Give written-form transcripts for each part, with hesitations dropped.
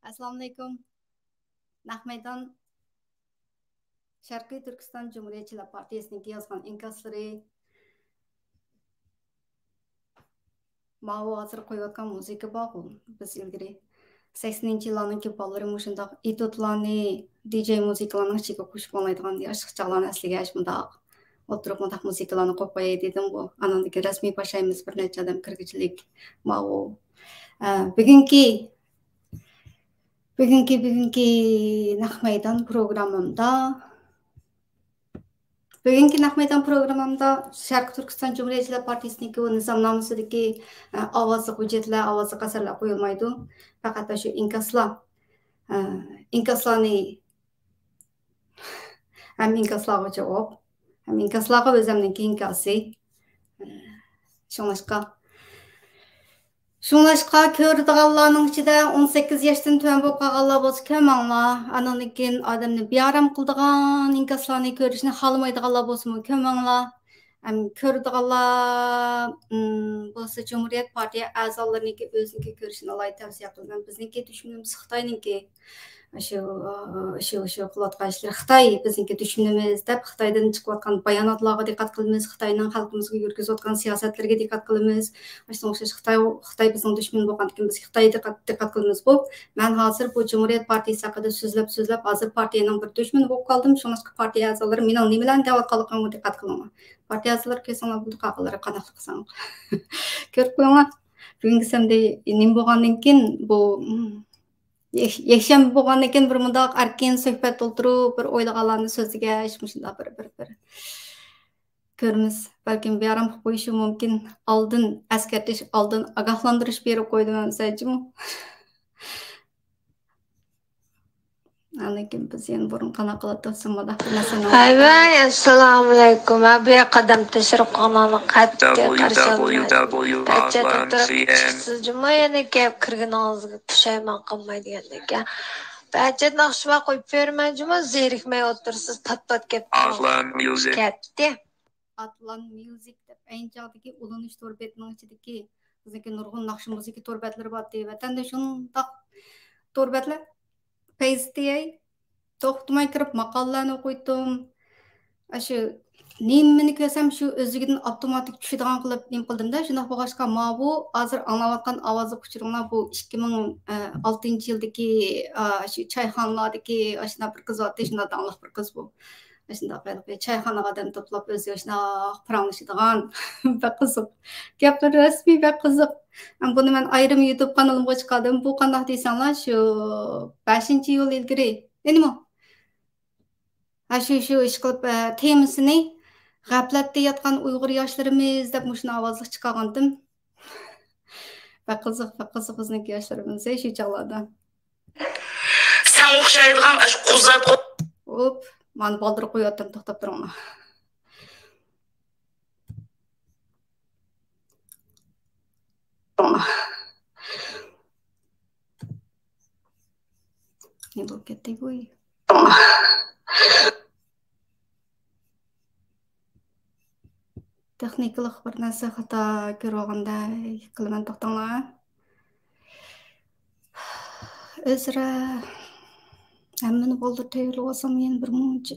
Assalamualaikum. Nahmaydan Sharqiy Turkiston Cumhuriyetçiler Partiyasining yozgan inkaslari ma'vo hozir qo'yayotgan musiqa bor. Biz ilgari 80-yillarning ballari mushundaq etudlarni DJ musiqalarning ichiga qo'shib oladigan yosh chaqalarni asliga shundaq o'tirib mundaq musiqalarni qo'yib qo'yay dedim bu. Anandagi rasmiy boshlaymiz bir necha odam kirgichilik ma'vo. Bugungi Nahmaydan programmamda Sharq Turkiston Cumhuriyetçiler Partiyasining nizomnomasidagi ovozli hujjatlar, ovozli asarlar qo'yilmaydi. Faqat shu inkaslarni ham inkaslarga javob, ham inkaslarga o'zimning inkasi. Şunlaşqa ko'radiganlarning ichida 18 yoshdan tuvan bo'lib qolganlar bo'lsa ko'manglar. Andan keyin odamni bearam qiladigan inkaslarni ko'rishni xohlamaydiganlar bo'lsa ko'manglar. Ko'radiganlar bo'lsa Cumhuriyet Partiya a'zolariniki o'ziniki ko'rishni alayhi tavsiya qilaman. Bizniki dushmanimiz Xitoyniki. Shu qilayotgan ishlar Xitoy bizniki dushmanimiz deb Xitoydan chiqayotgan bayonotlarga diqqat qilamiz, Xitoyning xalqimizga yurgizayotgan siyosatlarga diqqat qilamiz. Shunga o'xshash Xitoy bizning dushman bo'lgandan biz Xitoyga diqqat qilamiz. Men hozir bu Cumhuriyet Partiyasi haqida so'zlab hozir partiyaning bir dushmani bo'lib qoldim. Shunga partiya a'zolari mening nimalarni deyotganligimga diqqat qilinglar. Partiya a'zolari kelsanlar bu qaqalari qanaqli qilsang. Ko'rib qo'yinglar. Bugungi samda nima bo'lgandan keyin bu Yaşam bo'lgandan keyin bir mundaq erkin suhbat o'ltirib, bir o'ylaganlarni so'ziga shunday bir ko'ramiz. Balkim bearam qilib qo'yishi mumkin. Oldin askartish, oldin ogohlantirish berib qo'ydim sizga. Lekin biz endi burun qana qilayotgan moda narsani. Assalomu alaykum. Abi qadam tashrif qilganlarni qattiq qarshi juma yana kelib kirganingizga pushaymon qilmaydiganlarga. Ba'zi naqshma qo'yib bermay juma zerikmay o'tirsiz pat kelib. Atlan Music. Ketdi. Atlan Music deb ayinchaqdagi ulanish to'rbetining ichidagi bizniki nurg'un naqsh musiqa torbetlari bor deb vatanda shundaq torbetlar Payztiyay to'xtamay kirib maqolalarni o'qidim. Shu nimani ko'rsam shu o'zigidan avtomatik tushadigan qilib nim qildimda. Shunday bo'lg'achqa bu hozir anglayotgan ovozli quchuringlar bu 2006-yildagi shu choyxonalardagi ashuna bir qiz otdi, shunday dangliq bir qiz bu. Shunday qilib choyxonaga odam to'plab o'ziga shunday paranglashadigan bir qiziq. Gaplar rasmiy bir qiziq. Buni men ayrim YouTube kanalimga chiqardim. Bu qanday deysanglar, shu 5-yil ilgari. Nima? Shu ish qilib temasini g'aflatda yotgan Uyg'ur yoshlarimiz deb shuni ovozli chiqargandim. Va qiziq bizniki yoshlarimiz shu chog'larda. Sen o'xshaydigan quzat. Hop, Mani baldır qo'yayotdim, to'xtab turinglar. Ne bo'lib ketdi bu? Texnikalik bir narsa xato ko'rganday qilaman, to'xtanglar. O'zra hammani baldır tayyorlab olsam yana bir muncha.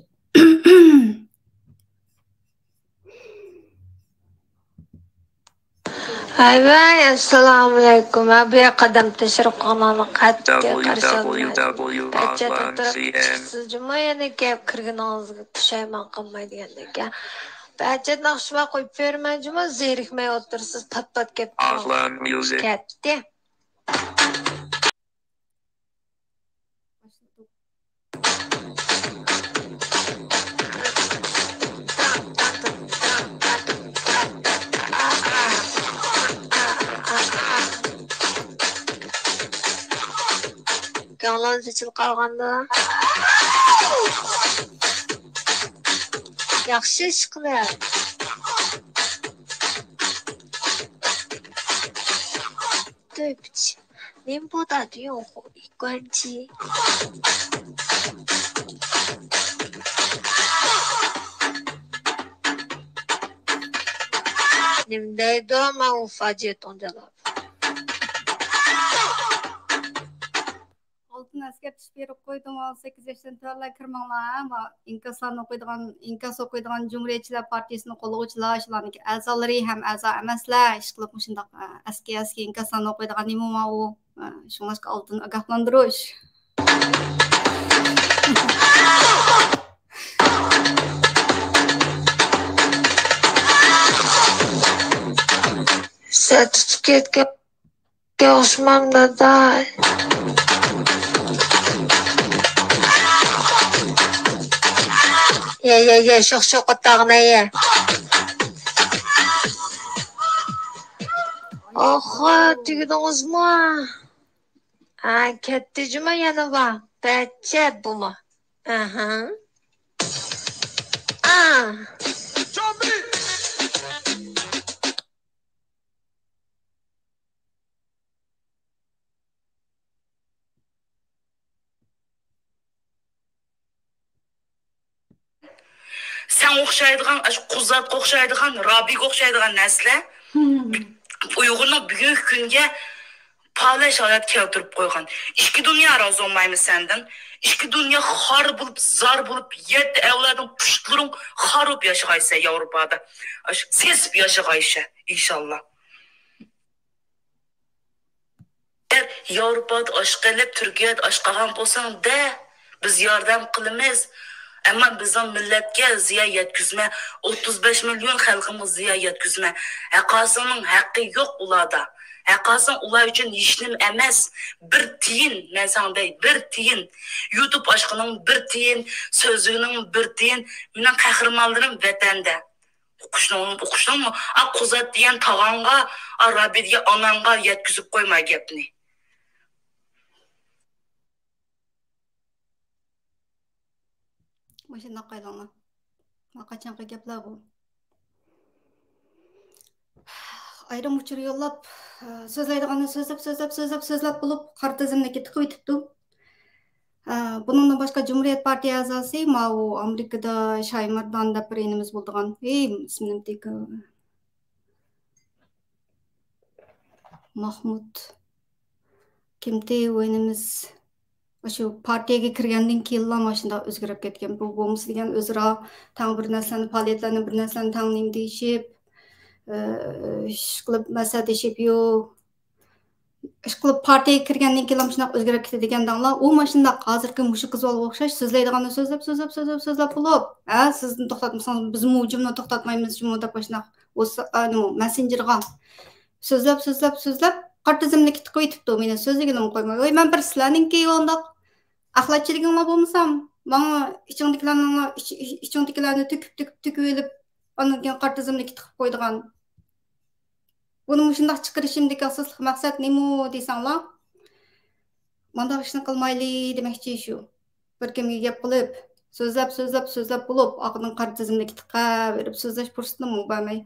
Ayvay, assalomu alaykum. Abi qadam tashrif qilganlarni qattiq qarshi siz juma yana kelib kirganingizga pushaymon qilmaydigandek. Ba'zan naqshma qo'yib berman juma zerikmay o'tirsiz, pat-pat kelib ketdi. Yolg'on seçil qolganda yaxshi ish qilyapti.对不起，您拨打的用户已关机。Nimdeydi ama ufacık oncalar. Altın eskertiş berip qo'ydim, 18 yoshdan to'g'rilar kirmanglar, ama inkas o'qiydigan Cumhuriyetçiler Partiyasini qo'llovchilar, shularniki a'zolari ham a'zo emaslar, ish qilib shundoq aski inkaslarni o'qiydigan nima u, shunga altın ogohlantirish. Sertifikatga o'xshamamda da. Ye, sho'x o'tog'ini ye. Oha, tugdingizmi? Katta juma yana bor. Bachcha bumi? Aha. Sen o'xshaydigan, Quzatga o'xshaydigan, Robiga o'xshaydigan narsalar Uyg'urning bugungi kunga palash holat keltirib qo'ygan. Ikki dunyo rozi olmaymiz sendan. Ikki dunyo xor bo'lib, zor bo'lib, 7 avlodning pushtlaring xarob yashaysa Yevropada. Sesib yashaysa inshaalloh. Yevropada oshqilib, Turkiyada oshqagan bo'lsang da, biz yordam qilamiz. Ama bizim milletke ziya yetkizme, 35 milyon halkımız ziya yetkizme. Hakasının hakkı yok ulada. Hakasın ular için işlim emez. Bir tiyin, ben sana deyim, bir tiyin. YouTube aşkının bir tiyin, sözünün bir tiyin. Benim kahramanlarım vatanda. Okuştun mu? Kuzat diyen tağanga, Rabi diye ananga yetkizip koyma gepni. Başına qaylanglar. Qachonqi gaplar bu? Ayrim uchur yo'llab, so'zlaydiganini so'zlab bo'lib, qora tizimdagi tiqib o'tibdi. Bundan başqa Cumhuriyet Partiya a'zosi, u Amerikada Shaymardan deb bir inimiz bo'ldigan. İsmini tek Mahmud. Kimdi o'yinimiz? Şu partiyaga kirgandan keyin mana shunday o'zgarib ketgan. Bu bo'lmasa degan o'zaro tang bir narsani, faoliyatlarni bir narsani tanglayim deyishib, ish qilib maslahatlashib, ish qilib partiyaga kirgandan keyin ham shunday o'zgarib ketadiganlar. U mana shunday hozirgi mushu qiz bola o'xshash so'zlaydiganini so'zlab bo'lib, sizni to'xtatmasangiz biz mujimni to'xtatmaymiz, shuni deb nima messengerga so'zlab qora tizimlikka tiqib o'tibdi. Meni so'zligimni qo'ymay. Men bir sizlarninki yo'ndoq axlatchiliginglar bo'lmasam, mana ichingdikilarni tüküp elib, ondan keyin qora tizimlikka tiqib qo'ydigan. Buni shundoq chiqarishimdagi asosli maqsad nima desanglar, mana ishni qilmayli demoqchi shu. Bir kimga gap qilib, Sözləb bulub, ağının qara tizimdeki tıqa verib, sözləş fursatını mı vermey.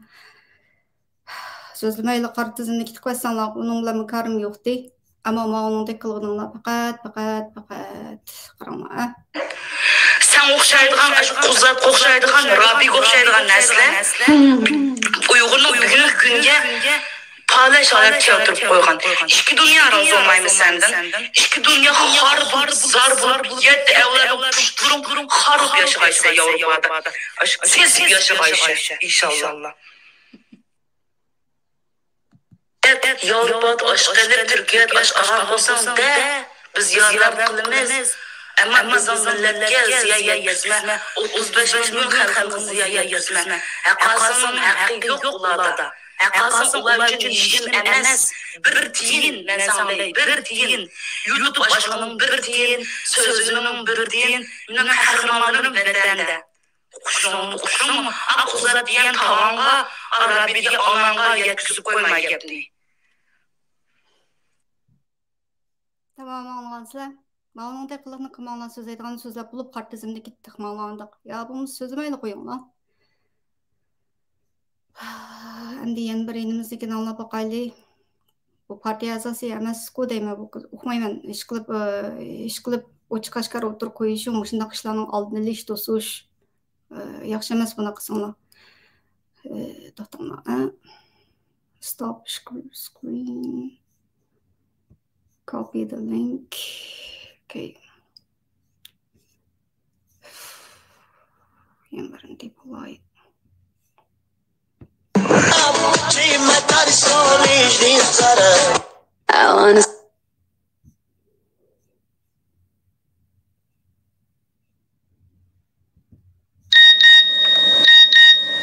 Sözləməylə qara tizimdeki tıqa sanlar, onunla mükarım yoxdu. Ama onun da kılığınınla faqat qarama. Sen oxşaydıgan, Quzat oxşaydıgan, Rabi oxşaydıgan nəslə Uyğur'un bugünlük günge palaş alep keltirib qoyğan. İki dünya razı olmaymış senden. İki dünya har var, zar var, yet evler puşturum, harıb yaşayışsa Avrupa'da. Siz yaşayışsa inşallah. Avrupa'da aşk edip, Türkiye'de aşk aşk olsan da biz yardım kılımız. Ama bizim milletke ziyaya yetme, 35 milyon halkımız ziyaya yetme. Aqasının haqqı yok ularda. Aqasın ular üçün işin emas. Bir tiyin, ben sana bir tiyin. YouTube aşkının bir tiyin, sözünün bir tiyin. Benim kahramanlarım vatanda. Kuşum, Quzat diyen tavanga, Arabi'ye ananga yetkizip koyma gepni. Tamam anlansızlar. Mağlanın da kılığını kımağlan söz edilen sözler bulup kart dizimde gittik mağlandık. Ya bunu sözümeyle koyun lan. Endi yeni bir elimizdeki anlap bakaylı. Bu partiya azası emas-ku deyme bu okumayman. İş kılıp oçuk aşkar otur koyuşum. Muşundaq işlarning oldini ish to'sish. Yaxshi emas buni qilsanglar. To'xtanglar. Stop screen. Copy the link. Okay. Birinci kolay.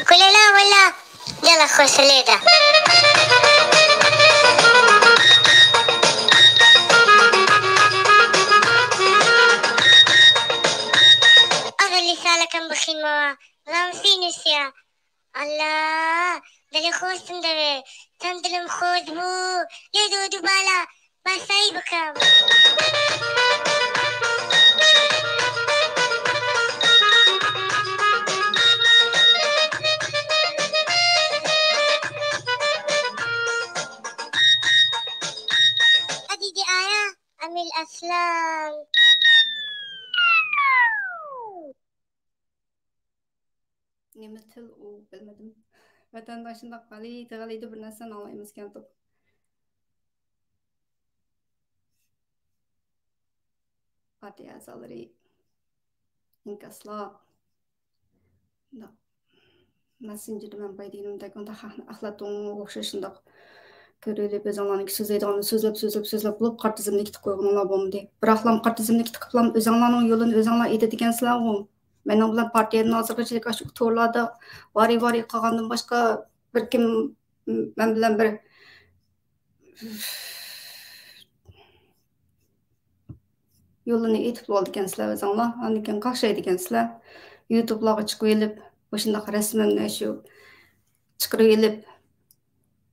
قولي لا ولا يلا خوش الليلة أنا اللي سالك بخين ما رامسينس يا الله دلي خوش تندوي تندلم خوش بو ليدو دبالا ما سايبكم هذه آية أم الأفلام Neme til o bilmedim. Vatandaşında qalıydı bir narsa anlayımız keldi. Partiya a'zolari inkaslar messengerda men baydaynimdagi unda axlatning o'xshashindaq ko'rilib o'zinglarning so'zlab bo'lib qart tizimni kitib qo'yganlar bo'ldi. Biroqlam qart tizimni kitib qilib o'zinglarning yo'lini o'zinglar etadigansizlar-ku. Mening bilan partiyaning hozirgacha shu to'rlarda vari qilgandan boshqa bir kim men bilan bir yo'lini etib oldigansizlar o'zinglar. Andikan qaqshaydigansizlar. YouTube'larga chiqib elib, o'shundaq rasmimni shu chiqarib elib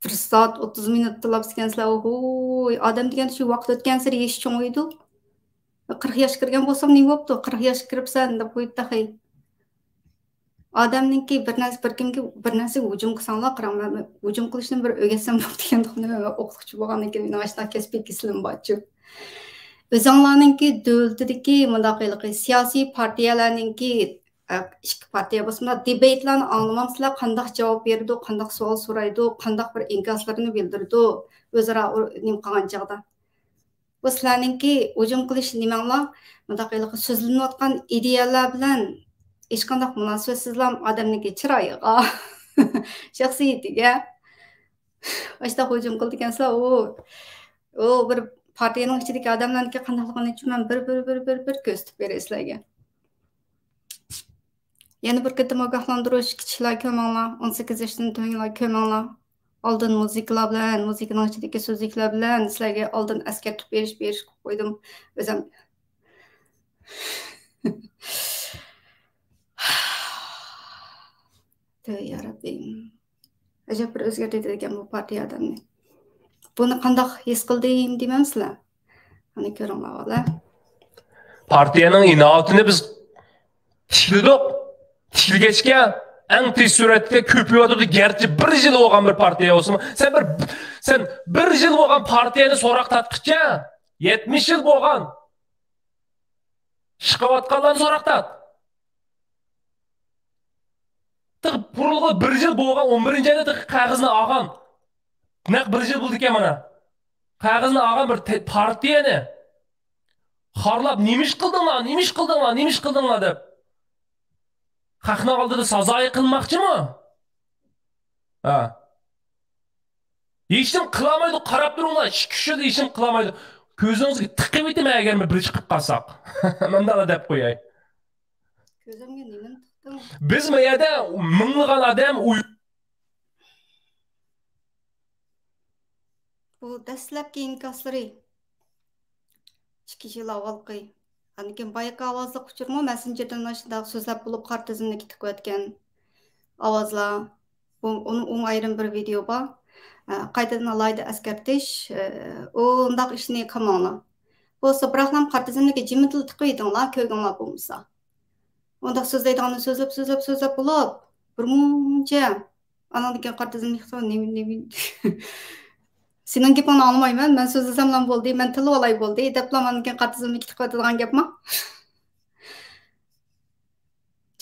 1 soat 30 minut tilabsizgansizlar. Oy, odam degan shu vaqt o'tgan sari yeshi cho'ng'iydi. 40 yoshga kirgan bo'lsam nima bo'pti? 40 yoshga kiribsan deb qo'yibdi hay. Odamninki bir kimga bir narsaga hujum qilsanglar, qaranglar, hujum qilishni bir o'rgatsam bo'pti degan o'qituvchi bo'lgandan keyin universitetda kasbiy kislim borchu. O'zinglarninki davlatdagi mundaqiligi siyosiy partiyalarninki ikki partiya bo'lsa debatlarni anglamamsizlar, qanday javob berdi, qanday savol so'raydi, qanday bir inkoslarini bildirdi, o'zaro nim qilgan chog'da. Bu sizlarninki hujum qilish nimanglar mundaqiligi so'zlanayotgan ideyalar bilan hech qanday munosabatsizlar odamniki chiroyiga, shaxsiyatiga ashta hujum qildigansizlar, o bir partiyaning ichidagi odamlarniki qandayligini tushunman bir ko'rsatib beray sizlarga. Yana bir qatam ogohlantirish, kichiklar ko'manglar, 18 yoshdan to'nglar ko'manglar. Oldin muzikalar bilan, muzikaning ichidagi so'zliklar bilan sizlarga oldin eskartib berish qo'ydim. O'zim ya Rabbim. Ajab bir o'zgartirdi ekan bu partiya odamni. Buni qanday his qildim deymamsizlar? Ana ko'ringlar. Partiyaning inoatini biz tikildik. Tikilgechke eng tez suratga ko'payadi. Gerçi bir yil bo'lgan bir partiya olsun. Sen bir yil bo'lgan partiyani so'roq tatqicha 70 yil bo'lgan. Chiqayotganlarni so'roq tat. Burulg'i bir yil bo'lgan 11-oyda qog'ozni olgan. Naq bir yil bo'ldi ekan mana. Qog'ozni olgan bir partiyani xorlab nemish qildinglar deb. Haqni oldida sazoyi qilmoqchimi? Ha. Hech kim qilamaydi, qarab turinglar. Kishida hech kim qilamaydi. Ko'zingizga tiqib etma agar bir chiqib qolsaq. Menda deb qo'yay. Ko'zimga nimani tiqdim? Biz bu yerda minglagan odam Bu dastlabki inkaslari 2 yil avvalgi. Lekin bayaqi ovozli uchurma messengerdan shunday so'zlab bo'lib qor tizimini ketib qo'yotgan ovozlar. Bu onun ayrim bir video bor. Qaytadan alayda eskartish, undaq ishni qilmanglar. Bo'lsa biroqlam qor tizimiga jimitil tiqoydinglar, ko'rginglar bo'lmasa. Undaq so'zlaydiganni so'zlab bo'lib, birmuncha anandikan qor tizimini ne senin gapini anlamayman, men so'zlasam ham bo'ldi, men tilib olay bo'ldi, debla menga qor tizimini ketib qo'yadigan gapmi?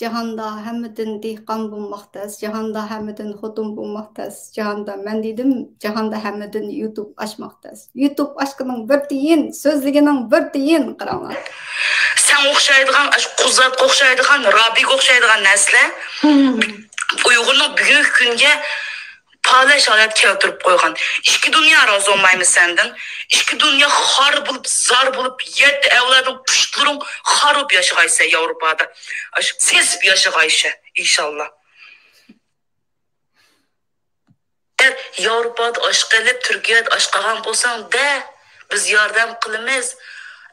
Jahonda hammadan dehqon bo'lmoqdas, jahonda hammadan xotin bo'lmoqdas, jahonda men dedim, jahonda hammadan YouTube ochmoqdas. YouTube ochqining bir tiyin, so'zligining bir tiyin qaranglar. Sen o'xshaydigan, Quzatga o'xshaydigan, Robiga o'xshaydigan narsalar Uyg'urning bugungi kunga palash holat keltirib qo'ygan. Ikki dunyo rozi olmaymiz sendan. Ikki dunyo xor bo'lib, zor bo'lib, 7 avloding pushtlaring xarob yashaysa Yevropada. Sesib yashaysa inshaalloh. Yevropada osh qilib, Turkiyada osh qilgan bo'lsang da, biz yordam qilamiz.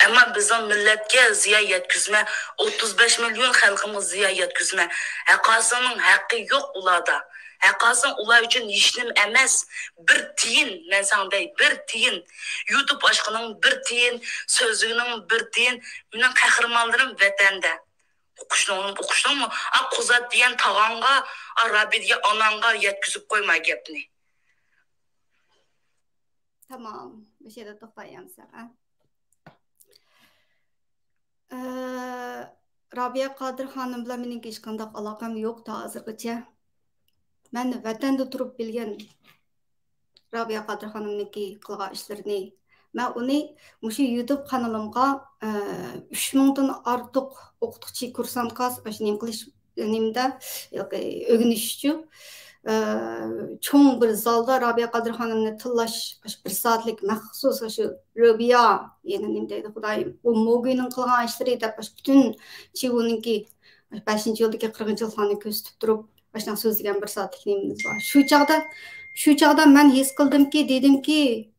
Ama bizim milletke ziya yetkizme, 35 milyon halkımız ziya yetkizme. Hakasının hakkı yok ulada. Hakasın ular için işlim emez. Bir tiyin, ben sana dey, bir tiyin. YouTube aşkının bir tiyin, sözlüğünün bir tiyin. Benim kahramanlarım vatanda. Okuştun mu? Kuzat diyen tağanga, Rabi diye ananga yetkizip koyma gepni. Tamam, bir şeyde toxtayam sana. Rabia Qadir xanım bilan mening hech qanday aloqam yo'q hozirgacha. Men vatanda turib bilgan Rabia Qadir xanımniki qilgan ishlarini, men uni mushu YouTube kanalimga 3000 dan ortiq o'qituvchi kursantga nim qilish nimda o'rganish uchun çoğun bir zalda Rabia Qadir xanımni tillash 1 soatlik maxsus shu Rabia yeni nimdeydi Xudayim o Moguyning qilgan ishlari deb bütün Chivuninki 5-yildagi 40-yillarni ko'rsatib turib başdan so'zlagan 1 soatlik nimimiz bor. Shu chaqda men his qildimki, dedimki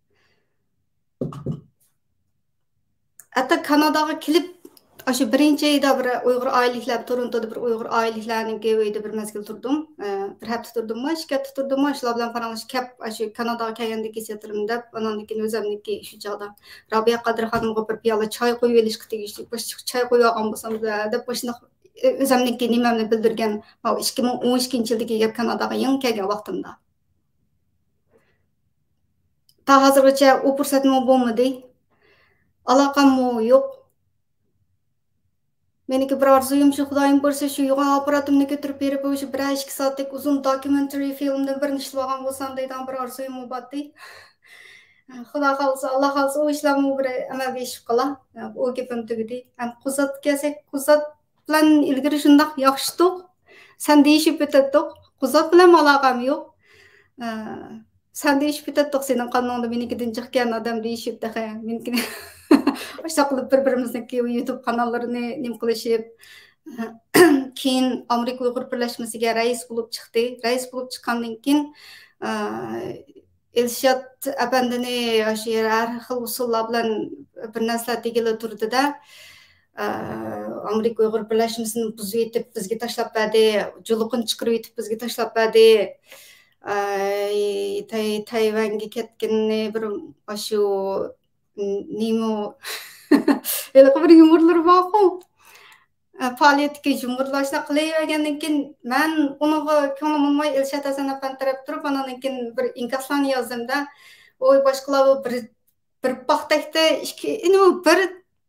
hatta Kanadaga kelib Aşı birinci ayda bir Uyghur ailelikler, Toronto'da bir Uyghur aileliklerinin geveyde bir mezgil turdum. Bir hafta turdum mu, 2 hafta turdum mu, şular bilen paranlaş kep, aşı Kanada'ya kelgendeki settirim dep, anandaki özemdeki şu çağda. Rabia Qadir xanımga bir piyala çay koyup eliş gittik, başlık çay koyup almasam da, dep başına özemdeki nimemni bildirgen, 2012 yıldaki gep Kanada'ya yeni kelgen vaxtımda. Ta hazırgacha o fırsatım olmadı. Alakam yok. Meniki bir arzuyum şu Xudayim görse şu yoğun aparatimni götürüp berip şu 1-2 saatlik uzun documentary filmden bir işli olgan bolsam deydan bir arzuyum batdı. Xudo xolsa, Allah xolsa o işlemni bir amalga oshib qala. O gepim tugidi. Ham Quzat kelsak, Quzat bilan ilgari shundoq yaxshidik. Sen deyishib o'tadiq. Quzat bilan aloqam yo'q. Sen deyishib o'tadiq, sening qoningda menikidan chiqqan odam deyishib daha meniki Başta qilib bir-birimizniki YouTube kanallarını nim qilishib, keyin Amerika Uyg'ur birlashmasiga rais bo'lib chiqdi. Rais bo'lib chiqqandan keyin Elshad apandini o'sha har xil usullar bilan bir narsalar tegila turdida, Amerika Uyg'ur birlashmasini buzib etib bizga tashlab berdi, juluqini chiqarib etib bizga tashlab berdi. Tayvanga ketganini bir shu Nimo. Ele bir yumurlar var. faoliyatdagi jumhurlashni qilavergandan keyin men unga ko'nglim olmay Elshad Hasan apani taraf turib andan keyin bir inkaslarni yozdimda. Oy boshqalar bir paxtakda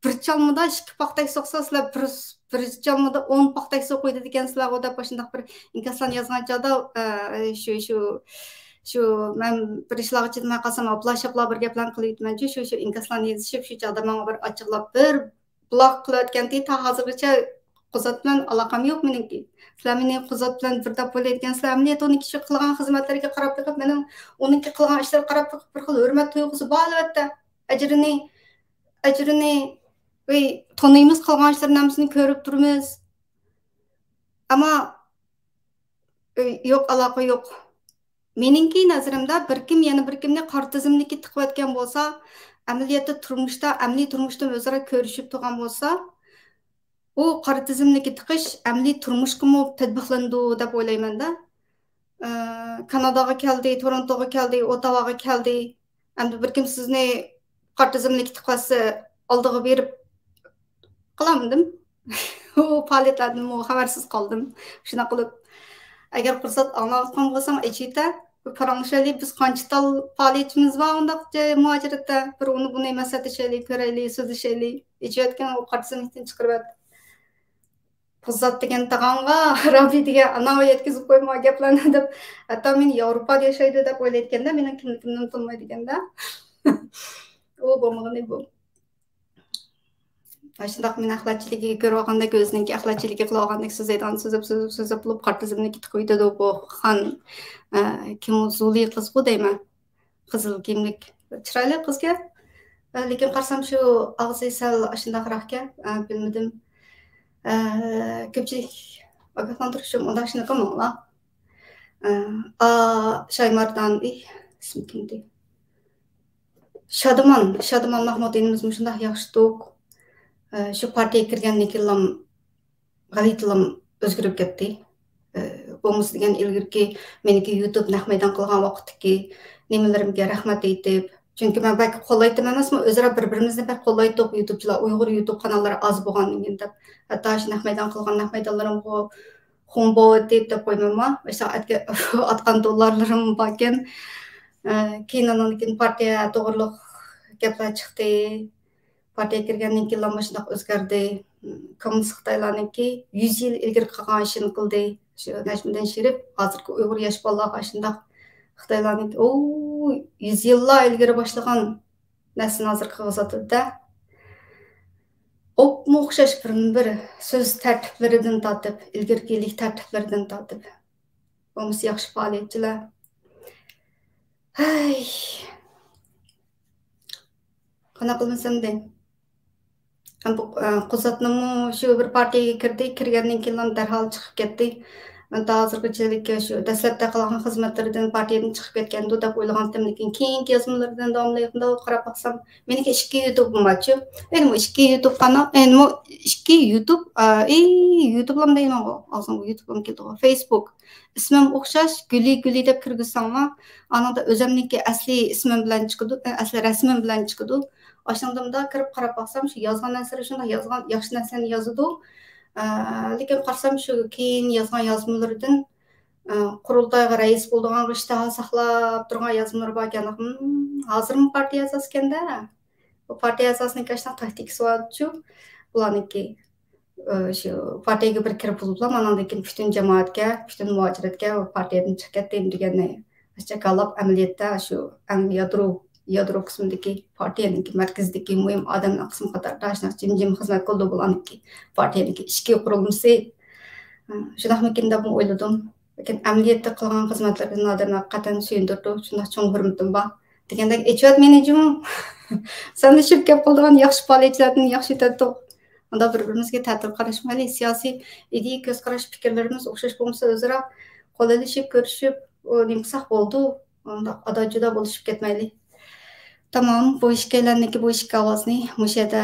bir çalmada ikki paxtak so'qsa sizlar bir çalmada 10 paxtak so'qiydi dekansizlar o deb shunday bir inkaslarni yozgan chog'da shu men bir ishlarga chidamay qolsam ablashiblar bir gaplarni qilyapman shu inkaslarni yozishib shu chog'da menga bir ochiqlab bir blog qilayotganda ta hozirgacha Quzat bilan aloqam yo'q meniki. Sizlar meni Quzat bilan bir deb o'ylayotgansizlar. Amniyat uniki shu qilgan xizmatlariga qarab turib, mening uniki qilgan ishlarga qarab turib bir xil hurmat tuyg'usi bor albatta. Ajrini ve tanıyımız qilgan ishlarning hammasini ko'rib turmiz. Ammo yo'q aloqa yo'q. Meningki nazarimda bir kim yana bir kimni qartizimniki tiqayotgan bo'lsa, amaliyotda amaliy turmushda o'zaro ko'rishib turgan bo'lsa, u qora tizimniki tiqish amaliy turmushga tatbiqlandi deb o'ylayman-da. Kanadaga keldi, Torontoga keldi, Ottawaga keldi. Endi bir kim sizni qora tizimniki tiqasa oldiga berib qilamdim. O faoliyatlardan xabarsiz qoldim. Shuna qilib agar fursat olgan bo'lsam aytita paranglashali biz qancha tal faoliyatimiz bor undaqcha muajiratda bir uni buni maslahatlashaylik, ko'raylik, so'zlashaylik. Ijodgan o qora tizimlikdan chiqarib Quzat degan tag'amga Rabi degan anavi yetkazib qo'yma gaplarni deb hatto men Yevropada yashaydi deb o'ylayotganda mening kimligimni bilmaydiganda u bo'lmagani bu. Shundoq men axlatchiligiga ko'rib olganda o'zining axlatchiligi qilib olgandek so'zib bo'lib qora tizimniki tiqiydi bu xon kim zuli qiz bu deyman. Qizil kiyimlik chiroyli qizga lekin qarasam shu og'zi sal shundaqroqga bilmadim. Ko'pchilik ogohlantirishim undaq shuni qilmanglar. Shaymardan ismi kimdi? Shadimon Mahmud inimiz shundoq yaxshi to'q. Shu partiyaga kirgandan keyin g'alitilam o'zgarib ketdi. Bo'lmas degan ilgirki meniki YouTube nahmaydan qilgan vaqtdagi nimalarimga rahmat aytib, chunki men balki qo'llaydim emasmi, o'zaro bir-birimizni bir qo'llaydik YouTubechilar, Uyg'ur YouTube kanallari oz bo'lganligini deb. Hatto shu nahmaydan qilgan nahmaydanlarimga xombo deb qo'ymayman. Soatga atgan dollarlarim bor ekan. Keyin partiya to'g'riliq gaplar chiqdi. Partiyaga kirgandan keyin shundoq o'zgardi. Kommunist Xitoylarniki 100 yil ilgari qilgan ishini qildi. Shu Najmiddin Sherif hozirgi Uyg'ur yosh bolalarga shundoq Xitoylarniki 100 yillar ilgari boshlagan narsani hozir qilib o'xshash bir so'z tartiblaridan tortib, ilgirgilik tartiblaridan tortib. Bo'lmasa yaxshi faoliyatchilar. Qanaqa qilmasam de. Quzatnimi shu bir partiyaga kirdi, kirgandan keyin darhol chiqib ketdi. Men hozirgacha shu dastlabda qilgan xizmatlaridan partiyadan chiqib ketgandi deb o'ylagandim, lekin keyingi yozmalardan davomlayotganda qarab baxsam, meniki 2 YouTube'm bor-ku. Endi 2 YouTube kanal, endi 2 YouTube, YouTube'lam deyman, hozir YouTube'm keldi. Facebook. İsmim o'xshash, Guli deb kirgizsanglar, anada o'zimniki asli ismim bilan chiqadi, asli rasmim bilan chiqadi. Oshanda kirib qarab baxsam, shu yozgan narsani shunday yozgan, yaxshi narsani yozadi. Lekin qarsam shu keyin yozgan yozmalaridan qurultayga rais bo'lgan ishtaha saqlab turgan yozmalar bor ekan. Hozirmi partiya asosganda? Bu partiya asosining qashna taktikasi bor-ku. Bularniki shu partiyaga bir kirib bo'liblar, mandan keyin butun jamoatga, butun muajiratga partiyadan chiqib ketdim degani. Ashchaqalab amaliyotda shu yadro qismidagi partiyaniki markazdagi muhim odamlar qismi qatorida jim xizmat qildi bularniki partiyaniki ishki qurilmasi shunaqmikin deb o'yladim. Lekin amaliyotda qilgan xizmatlardan odamlar qatan suyundirdi, shunaq cho'ng hurmatim bor. Degandek ijod menejimi sanashib gap qilgan yaxshi faoliyatchilardan yaxshi tatbiq. Unda bir-birimizga ta'til qarashmaylik, siyosiy ideya ko'z qarash fikrlarimiz o'xshash bo'lsa o'zaro qo'llashib, ko'rishib, nimsa bo'ldi. Unda adojuda bo'lishib ketmaylik. Tamam, bu ishkalarniki bu ishga ovozni o'sha yerda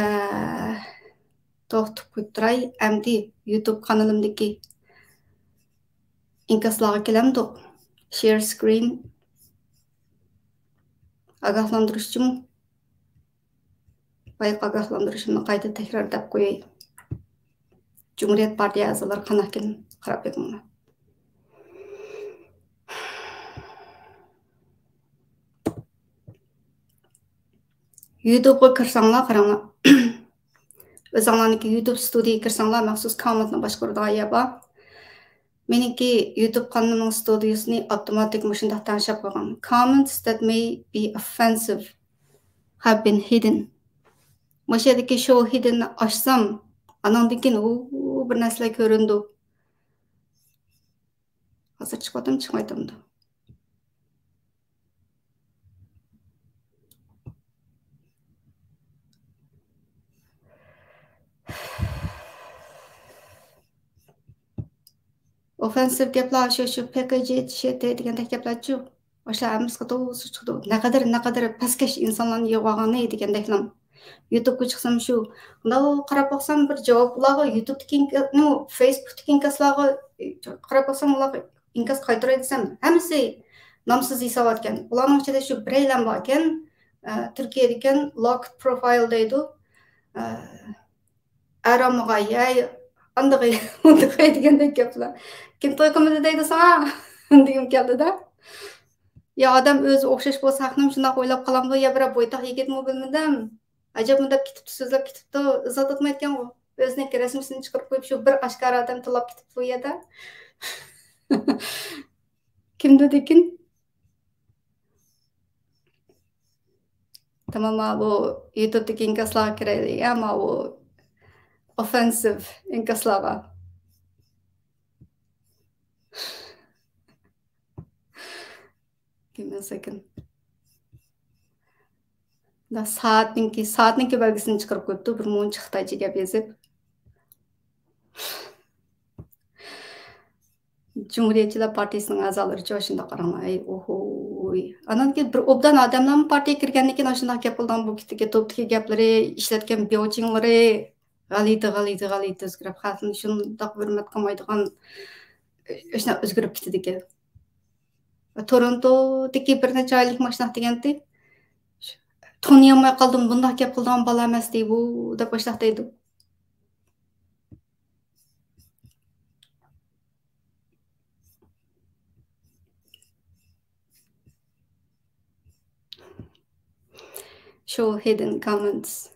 to'xtatib qo'yib turay. Endi YouTube kanalimdagi inkaslarga kelamdi. Share screen ogohlantirishim. Bayaq ogohlantirishimni qayta takrorlab qo'yay. Cumhuriyet Partiya a'zolari qanaqqan qarab beqinglar. YouTube'ga kirsanglar qaranglar. O'zinglarniki YouTube studiyaga kirsanglar maxsus kommentni boshqaradigan yer bor. Meniki YouTube kanalının studiyasını avtomatik muşundaq tanışab qo'ygan. Comments that may be offensive have been hidden. Moshadagi show hiddenni ochsam, anandikin bir narsalar ko'rindi. Hozir chiqadim, chiqmaydim. Offensive gaplar shu package shit degandek gaplar-chu. O'sha amizga to'g'ri chiqdi. Naqadar pastkash insonlarni yig'og'ani degandeklam. YouTube'ga chiqsam shu. Unda qarab boqsam bir javoblarga YouTube'dagi Facebook'dagi inkaslarga qarab boqsam ular inkas qaytaray desam, hammasi nomsiz hisobotgan. Ularning ichida shu biraylar bor ekan, Turkiyada ekan, locked profile deydi. Aramg'aya andig'i degandek gaplar. Kim to'y qilmadi deydi sana degim keldi-da. Ya odam o'zi o'xshash bo'lsa haqnim shunday o'ylab qolamdi, ya bir bo'ytaq yigitmi bilmadim. Ajabmi deb ketibdi, so'zlab ketibdi, izoh etmayotgan u. O'zining rasmini chiqarib qo'yib shu bir oshkora odam tilab ketibdi bu yerda. Kimdi dekin? Tamam, bu YouTube'dagi inkaslarga kiraylik, ama bu offensive inkaslarga. Give me a second. Da saatninki belgisini chiqarib qo'yibdi, bir muncha xitoycha gap yozib. Cumhuriyetçiler Partisining a'zolari shunda qaranglar. Ay ohoy. Ananki bir obdan odamlarning partiyaga kirgandan keyin shunday gap bo'lgan bu kitiga to'pdagi gaplari, ishlatgan biyochinglari g'alati o'zgarib xalqni shundoq hurmat qilmaydigan shunday o'zgarib ketdi ekan. Torontodagi bir necha oylik mashinaq degandi. Tanıyamay qaldım, bunday gap qilgan bola emas deydi bu deb boshliq deydi. Show hidden comments.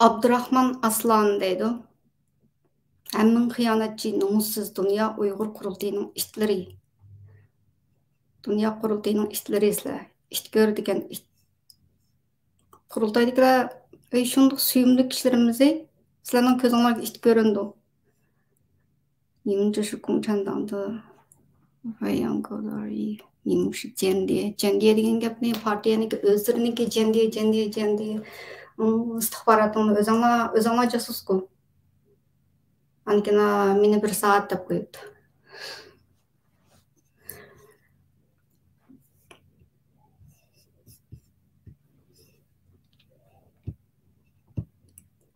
Abdurrahman Aslan deydi. Emmin xiyonatçı, namussuz Dünya Uyghur Kurultayının işçileri. Dünya Kurultayının işçileri sizler. İş gördüken Kurultaydakilar şunduk suyumlu kişilerimizi sizlerden közünlerge iş göründü. Nimin şu kumçandandı. Vayan kadar nimin şu cendiye degen gap ne partiyaniki özleriniki cendiye istihbaratını özüңлар jasusku. Anikina meni bir saat deb qo'yibdi.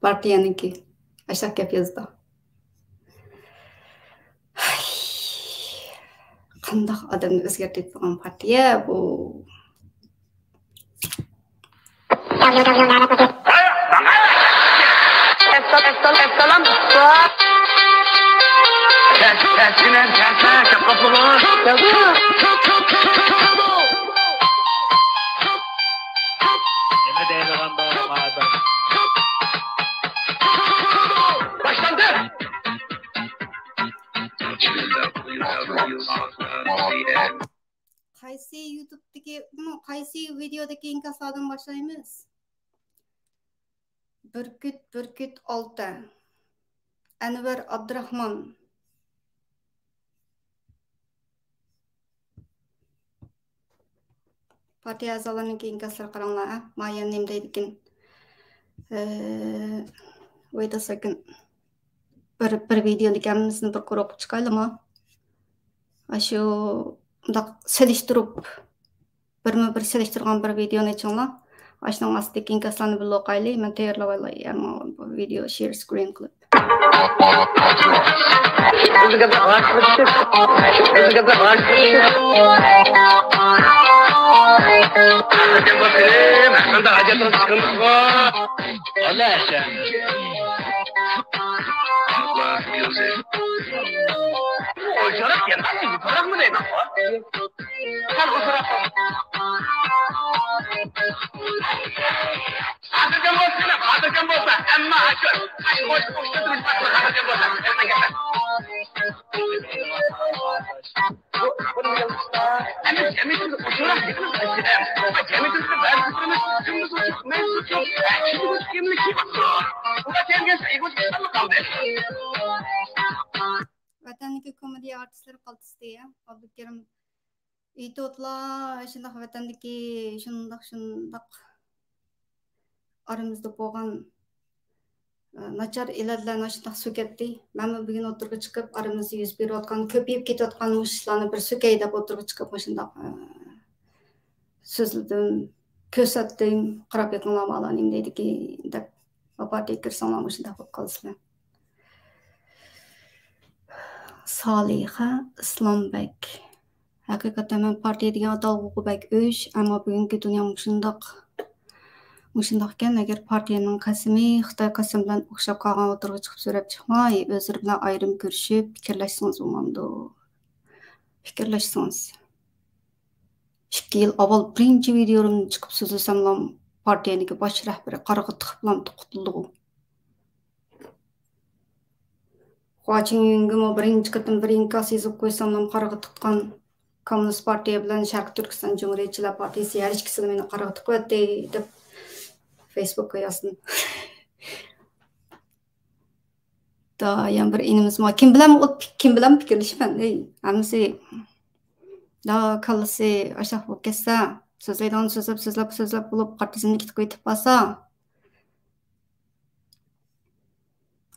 Partiyaniki aşaq gap yozdi. Qandaq odamni o'zgartirib qo'ygan partiya bu. Qaysi YouTube'dagi, qaysi videodagi inkaslardan boshlaymiz? Burkut olta. Anvar Abdurahman. Partiya a'zolarining inkaslar qaranglar, Mayan nima deydikin. Wait a second. Bir videonu kendimizin bir kurup çıkayım mı? Aşu da seliştirip bir seliştirgan bir videonu içinla. Aşının astık inkaslarını bir lokaylı. Ben teyirlavalay ama bu video share screen clip. Vatandaki komedi artistleri kaltıstı ya. Abdülkerim İtotla şundaq vatandaki şundaq aramızda bolgan nachar iladlarni şundaq söketdi. Ben bugün oturga çıkıp aramızda yüz berip atkan köpeyip ketayotgan işlarni bir sökey deb oturga çıkıp şundaq sözledim, körsatdim, qarab yaqinlamalanim deydiki deb apartga kirsanglar şundaq bo'lib qolsizlar. Saliha Islombek. Hakikaten ben partiye degan atalg'uga bak o'sh, ammo bugungi dunyo mushundaqkan agar partiyaning qasmi Xitoy qasmi bilan o'xshab qolgan o'tirg'i chiqib so'rab chiqmay, o'zlari bilan ayrim ko'rishib, fikrlashsangiz bo'lmamdi. Fikrlashsangiz. 2 yil avval birinchi videomni chiqib so'zlasam, partiyaniki bosh rahbari qarg'a tiqiblam qutuldi. Qo'chingga birinchi qatim bir inkas yozib qo'ysam, qarg'a tiqqan Komünist Partiya bilan Sharq Turkiston Cumhuriyetçiler Partisi her ikisini meni qarg'a tiqyapti deb Facebook'a yozdim. Da yan bir inimiz var. Kim bilan fikrlashman. Hammasi da kallasi aşağı bo'lib ketsa, so'zlaydigan so'zlab bo'lib qartizimni ketib qo'yib qolsa,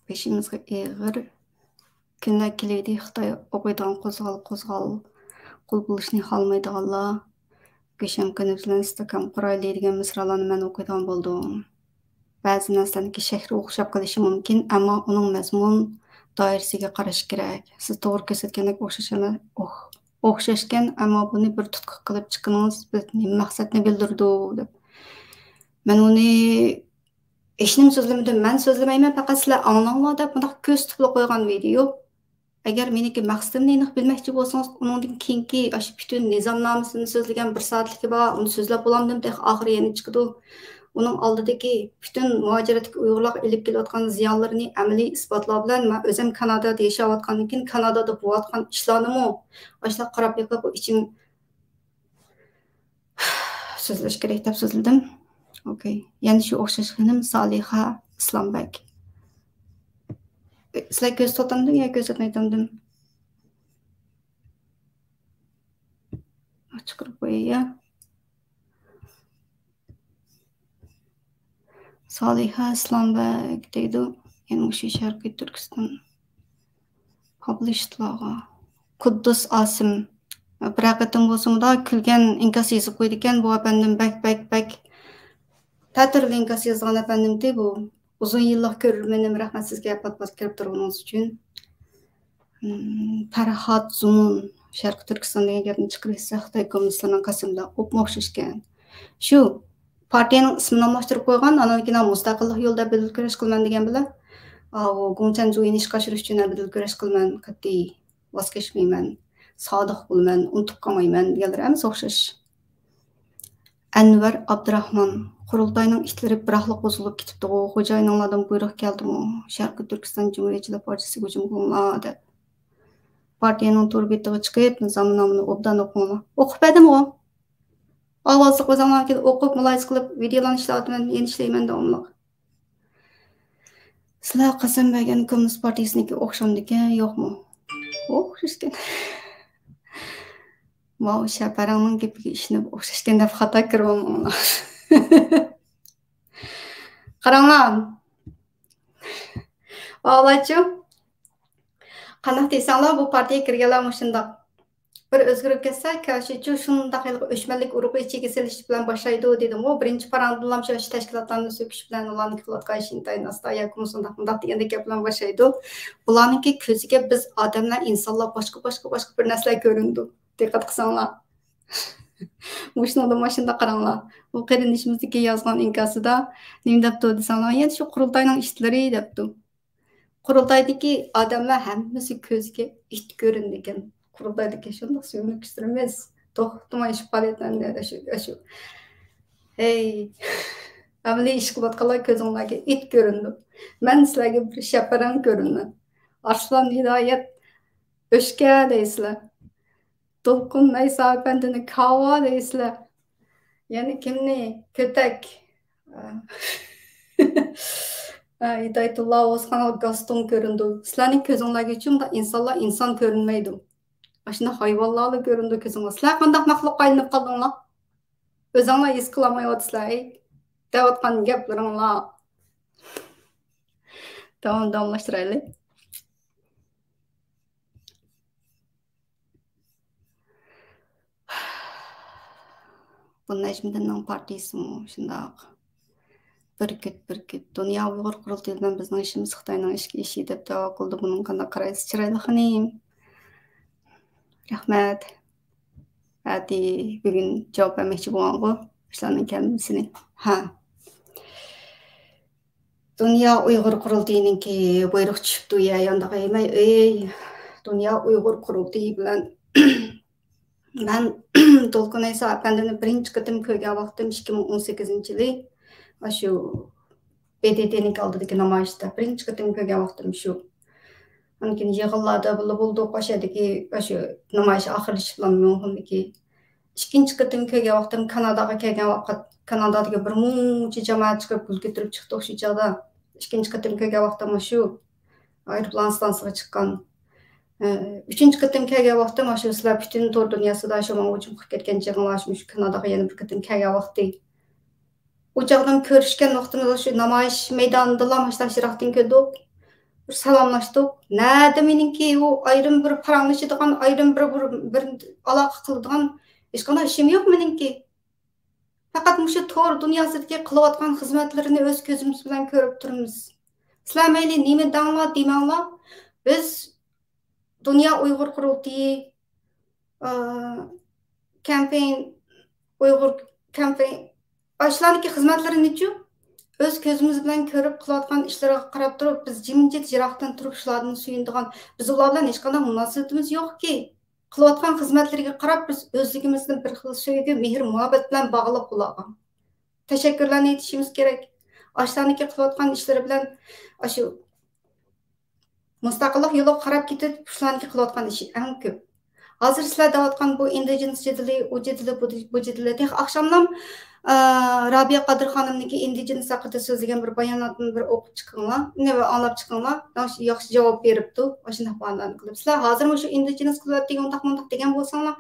beshimizga eg'ir kunlar keladi. Xitoy o'qiydigan qo'zg'al qul bo'lishni xohlamaydiganlar Köşem kuni bilan istakam qurayli degan misralarni men o'qiydigan bo'ldim. Ba'zi narsalarniki shahri o'xshab qolishi mumkin, ammo uning mazmun doirasiga qarash kerak. Siz to'g'ri ko'rsatgandek o'xshashgan, ammo buni bir tutqi qilib chiqingiz, nima maqsadni bildirdi deb. Men uni hech nima so'zlamadim, men so'zlamayman, faqat sizlar anglanglar deb bunday ko'z tutib qo'ygan video. Agar meniki maqsadimni aniq bilmoqchi bo'lsangiz, uningdan keyingi ash butun nizomnomasini so'zlagan 1 soatlik bor, uni so'zlab bo'lamdim deb oxiri yana chiqdi. Uning oldidagi butun muhojiratga Uyg'urlar ilib kelayotgan ziyonlarini amaliy isbotlar bilan men o'zim Kanadada yashayotgandan keyin Kanadada bo'layotgan ishlarni ashla qarab yoqib ichim so'zlash kerak deb so'zladim. Okay. Yani shu o'xshashganim Saliha Islombek. Sizlar ko'z totamdim yo ko'z tutmaytamdim? Chiqirib qo'yay. Saliha Islombek deydi. Yani shu Sharqiy Turkiston published-larga. Quddus Asim. Biraqatim bo'lsa-da kulgan inkas yozib qo'ydi ekan, bu apandim bak. Ta'tirli inkas yozgan apandimdi bu. Uzun yıllık görürmenim rahmet sizge yapatmak kirip durduğunuz için. Farhat Zumun, Şarkı Türkistan'da yerden çıkırırsa Xitoy Komünistlarının Kasım'da o'xshashgan. Shu partiyaning ismini almashtirib qo'ygan, anavgina mustaqillik yo'lida bedel kurash qilman degan bilan, Gongchan Zuyini ishga oshirish uchun bedel kurash qilman, qat'iy voz kechmayman, sodiq bo'lman, unutib qolmayman deganlar ham o'xshash. Anvar Abdurahmon Qurultayning ishtlari biraqliq buzilib ketibdi. Xo'jayinlardan buyruq keldimi? Sharqiy Turkiston Cumhuriyetçiler Partisi hujum qilinglar deb. Partiyaning to'rbetiga chiqib, nizomnomani obdan o'qinglar. O'qib edim o. Ovozli qo'zanglar kelib o'qib, muloyiza qilib, videolarni ishlayapman, yana ishlayman davomli. Sizlar qasam bergan Kommunist Partiyasiniki o'xshamdikan, yo'qmi? O'xshashgan. Wow, shaparangning gapiga ishinib o'xshashgan deb xato kiribman. Qaranglar. Ağlayçım. Qanaq deysanglar bu partiya kirganlar mushundaq bir o'zgarib ketsa, karşıcı shundaq o'chmanlik urug'i ichiga silish bilan boshlaydi dedim. O birinchi parandlam shu tashkilotlarni söküş bilan ularni qilayotgan ishini asta yakun shundaq bundaq degandek gap bilan boshlaydi. Bularninki ko'ziga biz odamlar, insonlar boshqa bir narsalar ko'rindi. Diqqat qilsanglar. Mushunda mashunda qaranglar. Bu qarinishimizdagi yozgan inkasida nima debdi desanglar, yana shu qurultayning ishlari debdi. Qurultaydagi odamlar hammasi ko'ziga it ko'rindi ekan. Qurultaydagi shundoq suyunib kistiramiz. To'xtamay ish faoliyatlarni shu. Hey. Amali ish qilayotganlar ko'zinglarga it ko'rindi. Men sizlarga bir shaparan ko'rinman. Arslan Hidoyat o'shka deysizlar. To'lqin Naysa apandini kava deysizlar. Yani kimni? Kötek. Hidayatullah O'zxonov Gaston ko'rindi. Sizlarning ko'zinglarga uchun insonlar inson ko'rinmaydi. Ashuna hayvonlarla ko'rindi ko'zinglar. Sizlar qanday maxluqqa aylanib qoldinglar? O'zinglar his qilmayapsizlar. Deyotgan gaplaringlar. Davomlashtiraylik. Bu Najmiddinning partiyasimi shundoq. Bir Dünya Uyghur Qurultayı bilan bizning ishimiz Xitoyning ishi deb da'vo qildi. Buning qanday qaraysiz? Chiroyli xonim. Rahmat. Hadi bugun javob bermoqchi bo'lganku. Ishlarning kammisini. Ha. Dünya Uyghur Qurultayiningki buyruq chiqdi ya, yanda qo'ymay, Dünya Uyghur Qurultayı bilan ben To'lqin Naysa apandini birinchi qatim ko'rgan vaqtim 2018-yili. Shu BDT'ning oldidagi namoyishda birinchi qatim ko'rgan vaqtim shu. Lekin yig'inlarda bo'ldi, qo'shadagi shu namoyish oxirlashi bilan muhimligi. Ikkinchi qatim ko'rgan vaqtim Kanadaga kelgan vaqt, Kanadadagi bir muncha jamoat chiqib gul ko'tarib chiqdi shu chog'da. Ikkinchi qatim ko'rgan vaqtim shu aeroplan stansiyasiga chiqqan. Üçüncü qatim kelgan vaqtim shu sizlar butun tor dunyosida shu men uchun qilib ketgan jig'inlar shu Kanadaga yana bir qatim kelgan vaqti. O çağdan görüşken vaqtimizda shu namoyish maydonida lamashlardan ko'rdik. Bir salomlashdik. Nada meningki u ayrim bir paranglashadigan, ayrim bir aloqa qiladigan hech qanday ishim yo'q meningki. Faqat shu tor dunyosidagi qilayotgan xizmatlarini o'z ko'zimiz bilan ko'rib turibmiz. Sizlar mayli nima demanglar, biz Dünya Uyghur Qurultayı Uyghur campaign Aşılarındaki xizmatlarini öz ko'zimiz bilan ko'rib qilayotgan ishlariga qarab turib, biz jimjit jiroqdan turib shularni suyundigan, biz ular bilan hech qanday munosabatimiz yo'qki. Qilayotgan xizmatlariga qarab biz o'zligimizni bir xil sevgi, mehr, muhabbat bilan bog'lab qo'ygan. Tashakkurlarni aytishimiz kerak. Aşılarındaki qilayotgan ishlari bilan shu mustaqillik yo'liga qarab ketib, shularni qilayotgan ishi eng ko'p. Hozir sizlar deyotgan bu indigenous jadili, bu jadili akşamdan Rabia Qadir xonimniki indigenous haqida so'zlagan bir bayonotni bir o'qib chiqinglar, nima anglab chiqinglar. Yaxshi javob beribdi. Shunday bayonotni qilib. Sizlar hozir shu indigenous qilyapti, undaq degan bo'lsanglar,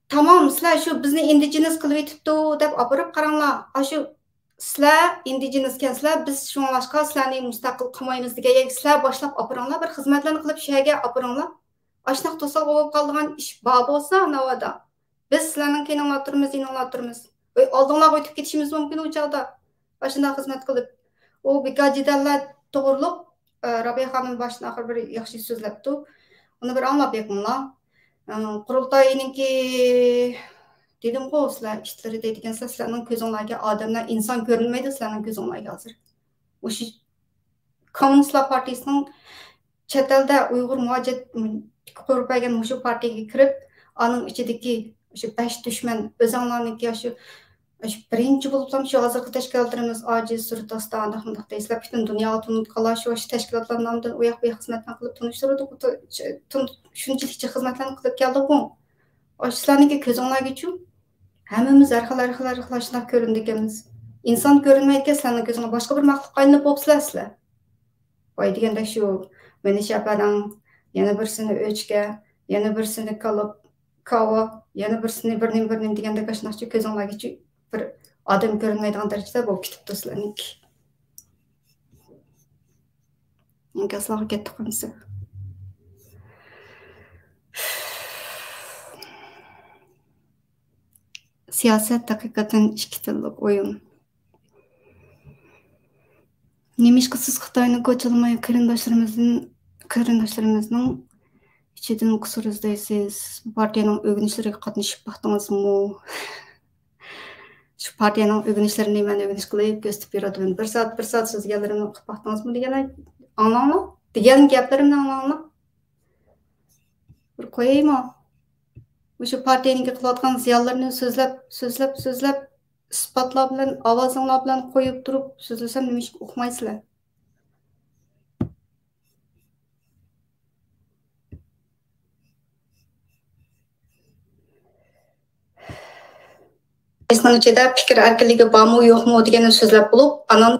tamom, sizlar shu bizni indigenous qilib etibdi deb olib qaranglar. Shu sizlar indigenous kansizlar, biz shunlashqa sizlarni mustaqil qilmaymiz degan sizlar boshlab olinglar, bir xizmatlarni qilib shu yerga olinglar. Ashunaq to'sal bo'lib qolgan ish bor bo'lsa, navada biz sizlarning keyininglar turmiz. Oldinlarga o'tib ketishimiz mumkin u chog'da. Ashunday xizmat qilib, u bekajidallar to'g'riliq Rabia xonim boshdan oxir bir yaxshi so'zlabdi. Uni bir anglab beqinglar. Qurultayiningki dedim-ku, sizlar ishlari deydigansizlar, sizlarning ko'zinglarga odamlar inson ko'rinmaydi, sizlarning ko'zinglarga hozir. O'sha Kommunistlar partiyasining chet elda Uyg'ur muhojir qo'rqagan shu partiyaga kirib, uning ichidagi shu 5 dushman o'zinglarniki shu birinchi bo'lib ham shu hozirgi tashkilotlarimiz ojiz surtosda undaq deysizlar, butun dunyoga tunutganlar shu tashkilotlar nomidan u yoq bu yoq xizmatlarni qilib tunishtirdik, shunchalik xizmatlarni qilib keldik-ku. Sizlarniki ko'zinglarga-chu hammamiz har xil shunday ko'rindik-miz. Inson ko'rinmaydigan sizlarning ko'zinglar boshqa bir maxluqqa aylanib bo'libsizlar. Voy deganda shu meni shapadan yana birsini o'chga, yana birsini kava, yana birsini birnim deganda qashnoqchi ko'zinglarga bir odam ko'rinmaydigan darajada bo'lib ketibdi sizlarniki. İnkaslarga ketdik qansa. Siyaset hakikaten iki tillik oyun. Nemişki siz Xitayning ko'chilmay qarindoshlarımızın içinden kusur izlaysiz. Partiyaning o'ginishlariga qatnashib baqdingizmi? Şu partiyaning o'ginishlarni men o'ginish qilib ko'rsatib beraman. Bir soat so'zgallarimni qilib baqdingizmi degan anlamı? Degan gaplarimni anlamı? Bir qo'yaymi? O'sha partiyaning qilayotgan ziyonlarini so'zlab isbotlar bilan ovozinglar bilan qo'yib turib so'zlasam nima ish o'qimaysizlar? Esning ichida fikr erkinligi bormi yo'qmi deganni so'zlab bo'lib, anan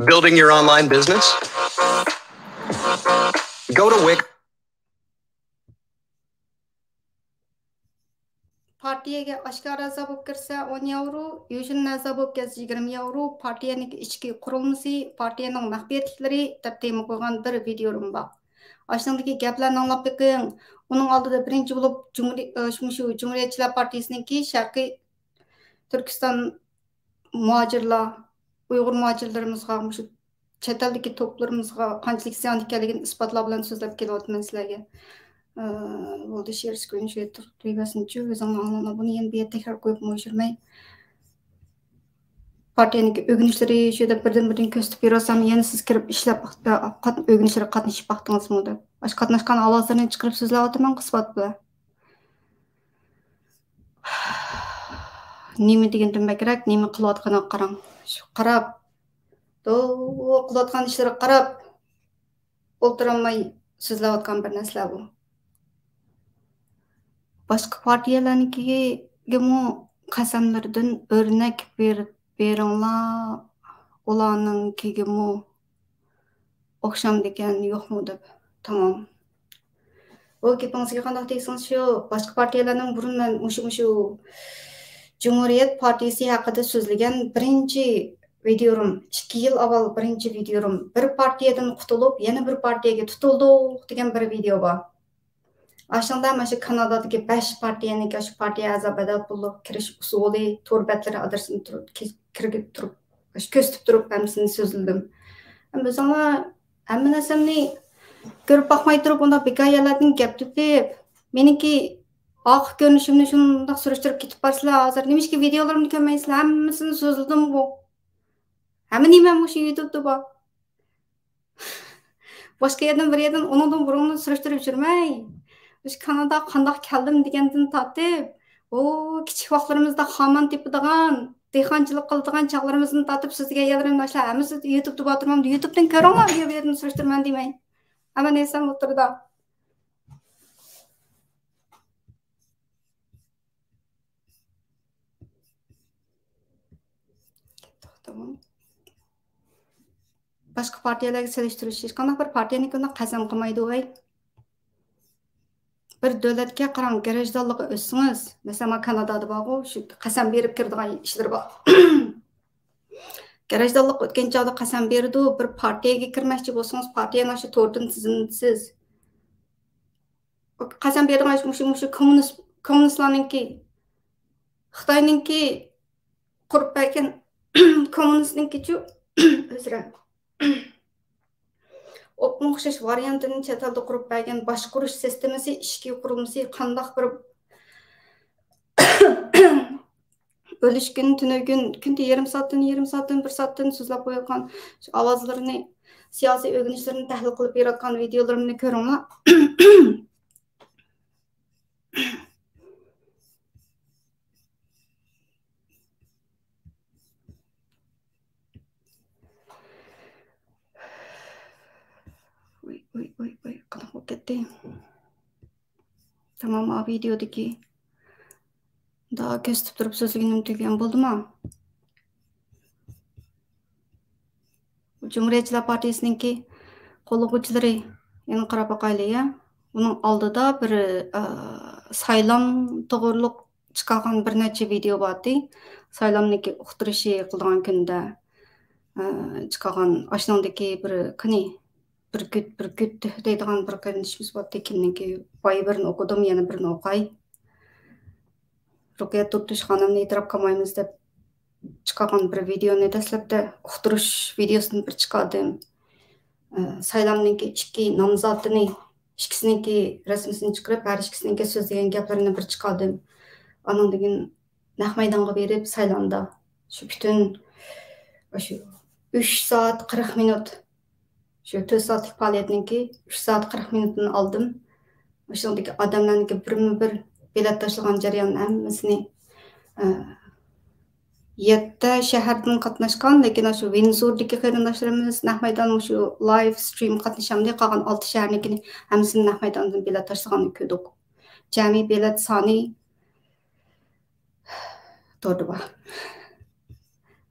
Building your online business? Go to Wix. partiyaga oshkora a'zo bo'lib kirsa 10 yevro, yo'shin a'zo bo'lib ketsa 20 yevro, partiyaning ichki qurilmasi, partiyaning maxfiyatliklari deb tema qo'ygan bir videom bor. Aşağıdaki gaplarni anglab beqing. Uning oldida birinchi bo'lib Cumhuriyetçiler Partiyasininki Sharqiy Turkiston muhojirlar, Uyg'ur muhojirlarimizga, shu chet eldagi to'plarimizga qanchalik ziyon ekanligini isbotlar bilan so'zlab kelyapman sizlarga. Bo'ldi share screen tug'asinchi o'zingni anglama buni yana bir takror qo'yib qo'yishmay. Partiyaning o'ginishlari shu deb birdan ko'rsatib berasam, yana siz kirib ishlab o'ginishlarga qatnashib baqdingizmi deb. Ash qatnashgan ovozlarni chiqarib so'zlayapman qisbat bilan. Nima degandim kerak, nima qilayotganini qarang. Shu qarab, qilayotgan ishlarga qarab o'tirolmay so'zlayotgan bir narsa bu. Başka partiyalarnikiga qasamlardan örnek beringlar, ularninkiga o'xsham degan yo'qmi deb. Tamam. O gapingizga qanday deysiz shu başka partiyalarning burundan mushu Cumhuriyet Partiyasi haqida so'zlagan birinchi videom, 2 yil avval birinchi videom, bir partiyadan qutulib, yana bir partiyaga tutildik degan bir video bor. Aslında şu Kanada'daki 5 partiyanın şu partiya azabada bo'lib kirish usuli, torbatlari adresini kirib turib, ko'rsatib turib hammasini so'zladim. Biz ama hamma narsamni ko'rib baxmay turib unda hikoyalardan gap topib, meniki oq ko'rinishimni shundoq surishtirib ketib borsizlar. Hozir nimishki videolarimni ko'rmaysizlar, hammasini so'zladim bu. Hamma nima shu YouTube'da bor. Boshqa yerdan bir yerdan onundan burunni surishtirib yurmay. Biz Kanada qandaq keldim degandan tortib, kichik vaqtlarimizda xaman tepadigan, dehqonchilik qiladigan chaqlarimizni tortib sizga yalrim doshlar, hammasi YouTube'da botirmam, YouTube'dan ko'ringlar, bu yerdan surishtirman demay. Hamma narsam o'tirdi. Tamam. Başqa partiyalarga selishtirish, hech qanday bir partiyanikini qasam qilmaydi o'y. Bir davlatga qarang, garajdonlikqa o'tsangiz, masalan Kanadada bor, shu qasam berib kiradigan ishlar bor. Garajdonlik o'tgan chog'da qasam berdi, bir partiyaga kirmoqchi bo'lsangiz, partiyaning shu to'rtin tizimsiz. Qasam beradigan shu kommunistlarningki, Xitoyninki qurib bergan kommunistninki-chu o'zra. O'xshash variantini chet elda qurib bergan boshqarish sistemasi, ishki qurilmasi qandaq bir o'lishkin, tunugun, kunda yarım soatdan, bir soatdan so'zlab qo'ygan shu ovozlarini, siyosiy o'ginishlarini tahlil qilib berayotgan videolarimni ko'ringlar. Oy, qanaqa bo'lib ketdi. Tamam, o videodagi daha ko'rsatib turib so'zlaganim tugagan bo'ldimi? Cumhuriyetçiler Partiyasininki qo'llovchilari yana qarab boqaylik, ya. Uning oldida bir saylam to'g'riliq chiqargan bir necha video bordi. Saylamniki uqtirishi qilgan kunda chiqargan ashnodagi bir qani Бүркіт deydigan bir qarindishimiz bor kimniki boyi birini o'qidim, yana birini o'qay. Ruqiyat Turtush xonimni e'tirof qilmaymiz deb chiqargan bir videoni dastlabda uqtirish videosini bir chiqardim. Saylamniki ikki nomzodini, ikkisiniki rasmini chiqarib, har ikkisiniki so'zlagan gaplarini bir chiqardim. Onun degan naq maydonga berib saylanda shu butun shu 3 soat 40 minut shu 4 soatlik faoliyatniki 3 soat 40 minutini oldim. O'shandagi odamlarniki birma-bir bilet tashlagan jarayonning hammasini 7 shahardan qatnashgan, lekin shu Windsor'dagi qarindoshlarimiz naq maydonda shu live stream qatnashamdi, qolgan 6 shaharnikini hammasini naq maydondan bilet tashlaganini ko'rdik. Jami bilet soni to'rda bor.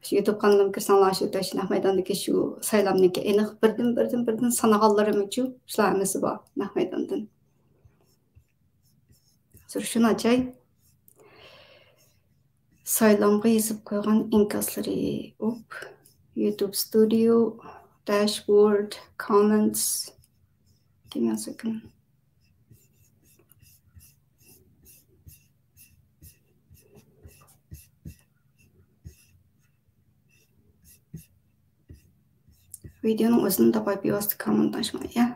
Shu YouTube kanalıma kirsanlar shu naq maydondagi shu saylamniki aniq birdan sanag'anlarim uchun shular hammasi bor naq maydondan. Shuni acay saylamga yozib qo'ygan inkaslari YouTube Studio, Dashboard, Comments. Give me a second. Videonun o'zini topib yozdi comment açmaya.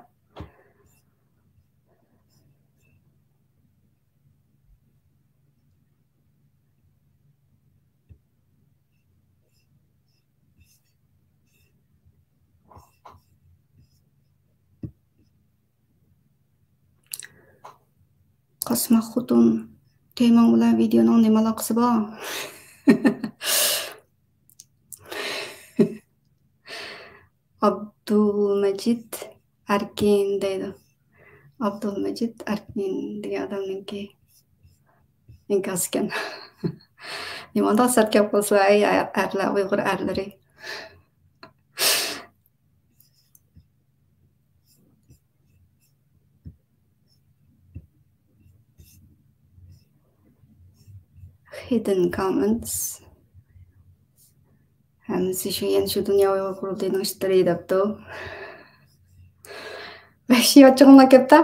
Qasma xudun temang bilan videoning nima aloqasi bor? Abdulmajid Arkin deydi. Abdulmajid Arkin degan odamniki inkaskan. Nimada sarkab bo'lsa ay erlar, Uyg'ur erlari. Hidden comments. Hammasi shu yana shu dunyoviy qurultayning ishlari debdi. Beshi ochig'imla ketdi.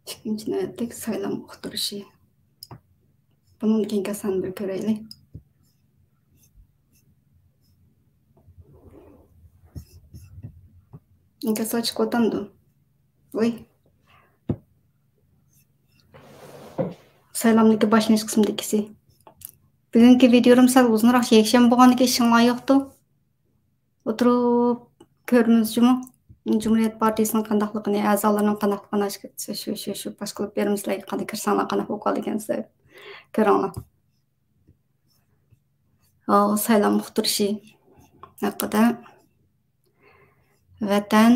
Ikkinchi navbatdagi saylam uqtirishi. Bunun kengasan bir ko'raylik. Inkas ochib o'tamdi. Voy. Saylamniki boshlanish qismidagisi. Bugungi videom sal uzunroq yakshan bo'lganiga ishinglar yo'qdi. O'tirib ko'rmizmi? Cumhuriyet Partiyasining qandaqligini, a'zolarining qandaqligini shu pas qilib beramizlar, qanday kirsanglar, qanday o'qol ekansiz. Ko'ringlar. Saylam uqtirishi haqida Vatan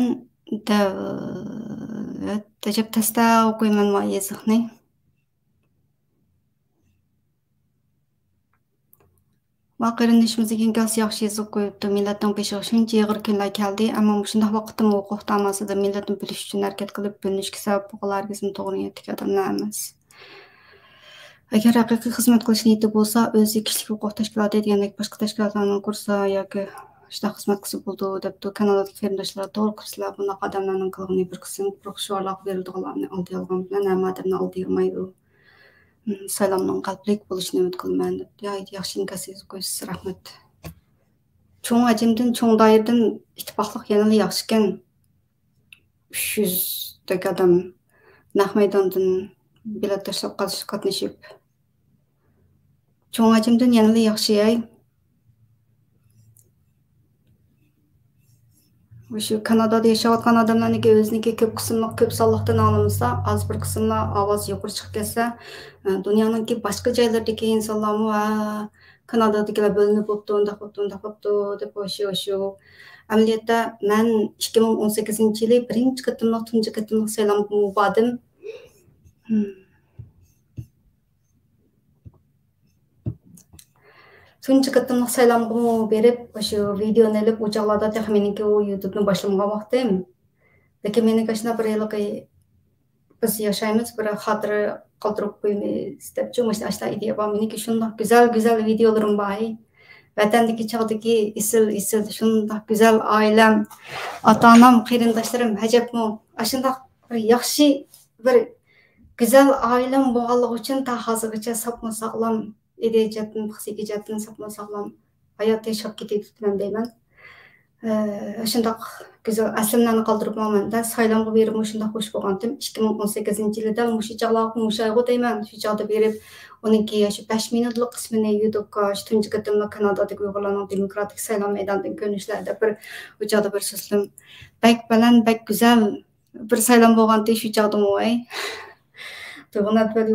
davlat deb tasta o'qiyman men yozishni. Vaqirindishimizga inkas yaxshi yozib qo'yibdi. Millatning peshiga shuncha ig'ir kunlar keldi, ammo shunday vaqtda huquq tamasida millatni bilish uchun harakat qilib bo'linishga sabab bo'lganlarga to'g'ri yetgan odamlar emas. Agar haqiqiy xizmat qilish niyati bo'lsa, o'zi kishilik huquq tashkiloti degandek boshqa tashkilotlarni kursa yoki shunday xizmat qilsa bo'ldi debdi. Kanadadagi qarindoshlar to'g'ri qilsalar, bunaqa odamlarning qilg'ini bir qism professorlar berildiganlarni oldiga olgan bilan hamma odamni oldiga olmaydi. Saylamning qalblik bo'lishini umid qilaman deb. Yaxshi inkas yozib qo'ysiz, rahmat. Cho'ng hajmdan, cho'ng doiradan ittifoqlik yanada yaxshi ekan. 300 dek odam naq maydondan bilet tashlab qatnashib. Cho'ng hajmdan yanada yaxshi Şu Kanadada yaşayotgan odamlarniki o'ziniki ko'p qismli ko'p sonliqdan olinsa, az bir qismlar ovoz yuqori chiqib ketsa, dunyoning boshqa joylaridagi insonlarmi Kanadadagilar bo'linib bo'pti, undaq bo'pti deb o'shu. Amaliyotda men 2018-yili birinchi qatimliq, tunji qatimliq saylamga bordim. Tunji qatimliq saylamga berib, o'sha videoni olib o'choqlarda taxminiki YouTube'ni boshlamagan vaqtim. Lekin meni qashna bir yillik biz yaşaymiz, bir hatırı kaldırıp koymayız dep çoğu işte ideya var. Meniki şundak güzel videolarım var. Vatandaki çağdaki isil şundak güzel ailem, ata-anam, qarindoshlarım hajapmı. Aşındak bir yaxshi bir güzel ailem boğalığı için ta hazırgacha sapma sağlam edeceğim, psikiyatrın sapma sağlam hayat yaşap ketip deyman. Şundaq güzel aslimlarni qoldirib olmanda saylanğa berib shundoq xush bo'lgandim 2018-yilda mushu chaqaloqni mushayg'u deyman shu chog'da berib uniki shu 5 minutlik qismini YouTube'ga tunji qatimli Kanadadagi Uyg'urlarning demokratik saylov maydonidan ko'rinishlarda bir u chog'da bir so'zlim bak baland bak güzel bir saylov bo'lganda shu chog'da voy Tuğunat böyle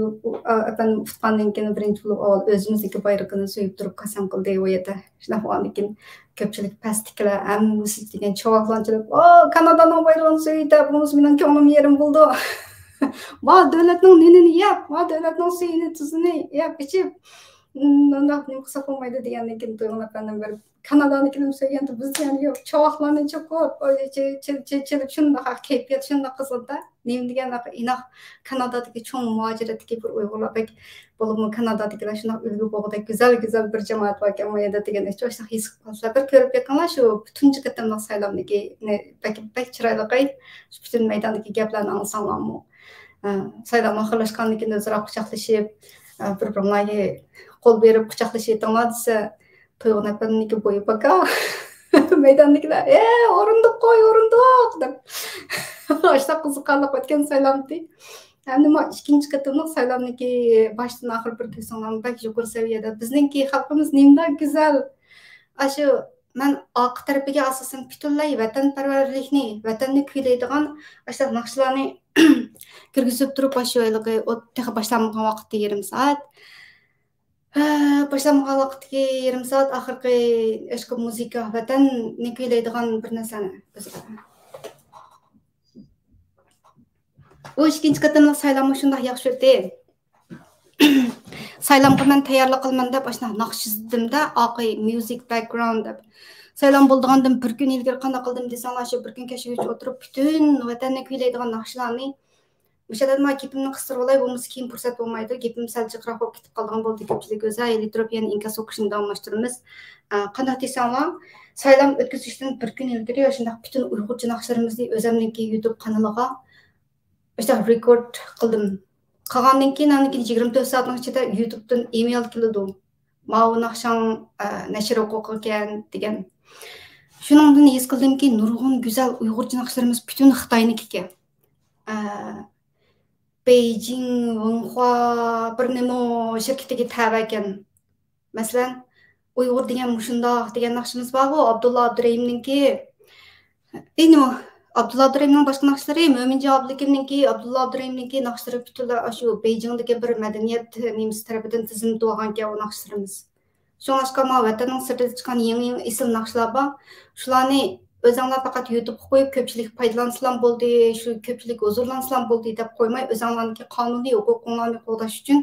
efendim futboldan keyin birinchi bo'lib avval o'zimizniki bayrog'ini so'yib turib qasam qildi u yerda shunaqa bo'lgandan keyin ko'pchilik pastliklar ammusi degan chavaqlanchilar Kanadaning bayrog'ini so'ydi bunisi mening ko'nglim yerim bo'ldi va davlatning nenini yeb va davlatning suyini tuzini yeb ichib undaq nima qilsa bo'lmaydi degandan keyin Tuğun efendim bir Kanadanikini söyleyende biz yani yok chavaqlarni cho'qib chilib shundaqa kayfiyat shundaqa qizilda nima degan inoq Kanadadagi cho'ng muajiratdagi bir uyg'urlar bo'lib Kanadadagilar shunaqa ulgu bo'lg'idek güzel bir jamoat bor ekan mayda degan his qilib qolsalar bir ko'rib yaqinlar shu butunji qatimliq saylovniki bak chiroyli shu butun maydondagi gaplarni anglasanlarmi saylov oxirlashgandan keyin o'zaro quchoqlashib bir-biringlarga qo'l berib quchoqlashyaptinglar desa Tuğun efendiniki boyu baka meydandakilar o'rindiq qo'y o'rindiq deb ashta qiziqarli o'tgan saylovdi endi men ikkinchi qatimliq saylovniki boshdan oxir bir ko'rsanglar bak yuqori saviyada bizningki xalqimiz nimda go'zal shu men oq tarafiga asosan butunlay vatanparvarlikni vatanni kuylaydigan ashta naqshlarni kirgizib turib shu boshlanmagan vaqtda yarim soat Başlamagan vaqtdagi yarim soat oxirgi ishqi muzika vatanni kuylaydigan bir narsani bu ikkinchi qatimliq saylovni shundoq yaxshi o'tdi saylovga men tayyorlik qilman deb shunaqa naqsh chizdimda oqi music background deb saylov bo'ldigandan bir kun ilgari qanday qildim desanglar shu bir kun kechgacha o'tirib butun vatanni kuylaydigan naqshlarni Müşahede gapimni qistirib olay, bo'lmasa keyin fursat bo'lmaydi. Gapim sal jiqroq bo'lib ketib qolgan bo'ldi. Ko'pchilik o'zi turib yana inkas o'qishni davomlashtiramiz. Qanday desanglar, saylov o'tkazishdan bir kun ilgari shunday butun Uyg'urcha naqshlarimizni o'zimniki YouTube kanaliga işte rekord qildim. Qolgandan keyin 24 soatning ichida YouTubedan email keldi. Mau naqshang nashr huquqi ekan degan. Shuningdan his qildimki, nurg'un go'zal Uyg'urcha naqshlarimiz butun Xitoyniki ekan. Beijing, Wenhua bir nima shirkatiga tava ekan. Masalan, Uyg'ur degan mushundoq degan naqshimiz bor-ku, Abdulla Abdurahimningki. Nima Abdulla Abdurahimning boshqa naqshlari, Mo'min Javoblikninki, Abdulla Abdurahimningki naqshlari butunlay shu Beijingdagi bir madaniyat nemisi tarafidan tizimda bo'lgan ekan u naqshlarimiz. Shunga ma vatanning sirtida chiqqan yangi ism naqshlar bor. Shularni o'zinglar faqat YouTube'ga qo'yib ko'pchilik foydalansalar bo'ldi, shu ko'pchilik huzurlansalar bo'ldi deb qo'ymay, o'zinglarning qonuniy huquqinglarni qo'llash uchun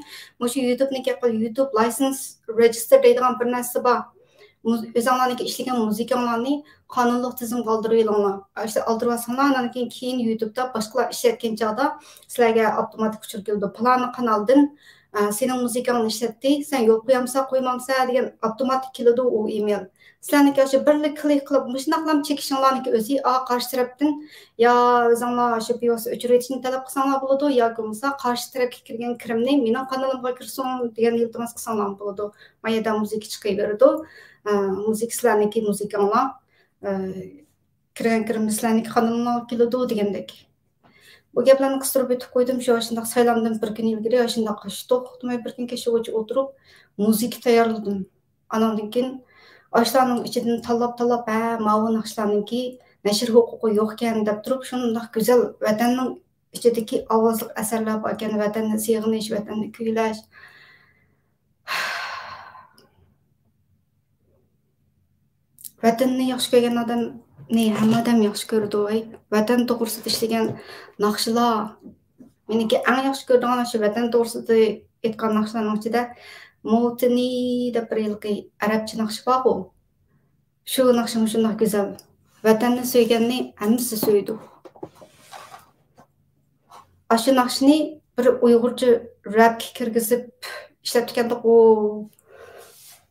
shu YouTube'niki YouTube license register deydigan bir narsa bor. O'zinglarning ishlagan muzikanglarni qonunli tizimga oldirib olinglar. İşte oldirib olsanglar, keyin YouTube'da boshqalar ishlatgan chog'da sizlarga avtomatik uchur keldi. Plan kanaldan sening muzikangni ishlatdi, sen yo'l qo'ymamsa degan avtomatik keladi u email. Sizlarniki shu birlik klik qilib mushunaqlam chekishinglarniki o'zi qarshi tarafdan yo o'zinglar shu piyosni o'chirishni talab qilsanglar bo'ladi yoki bo'lmasa qarshi tarafga kirgan kirimni mening kanalimga kirsin degan iltimos qilsanglar bo'ladi. Mayada muzika chiqaveradi. Muzik sizlarniki muzikanglar kirgan kirim sizlarniki kanalimga keladi degandek. Bu gaplarni qistirib o'tib qo'ydim. Shu shundoq saylovdan bir kun ilgari shundoq to'xtamay bir kun kechgacha o'tirib muzika tayyorladim. Anandan keyin Ashlarning ichidan tanlab ma'lum naqshlarningki nashr huquqi yo'q ekan deb turib shundoq go'zal vatanning ichidagi ovozli asarlar bor ekan, vatanni seg'inish, vatanni kuylash. Vatanni yaxshi ko'rgan odamni hamma odam yaxshi ko'radi. Vatan to'g'risida ishlagan naqshlar meniki eng yaxshi ko'radigan shu vatan to'g'risida aytgan naqshlarning ichida Motini deb bir yilqi arabcha naqsh bor-ku. Shu naqshim shundoq go'zal. Vatanni so'yganni hammasi so'ydi. aşı nakşini bir Uygurca rap kirgizip işletkendik o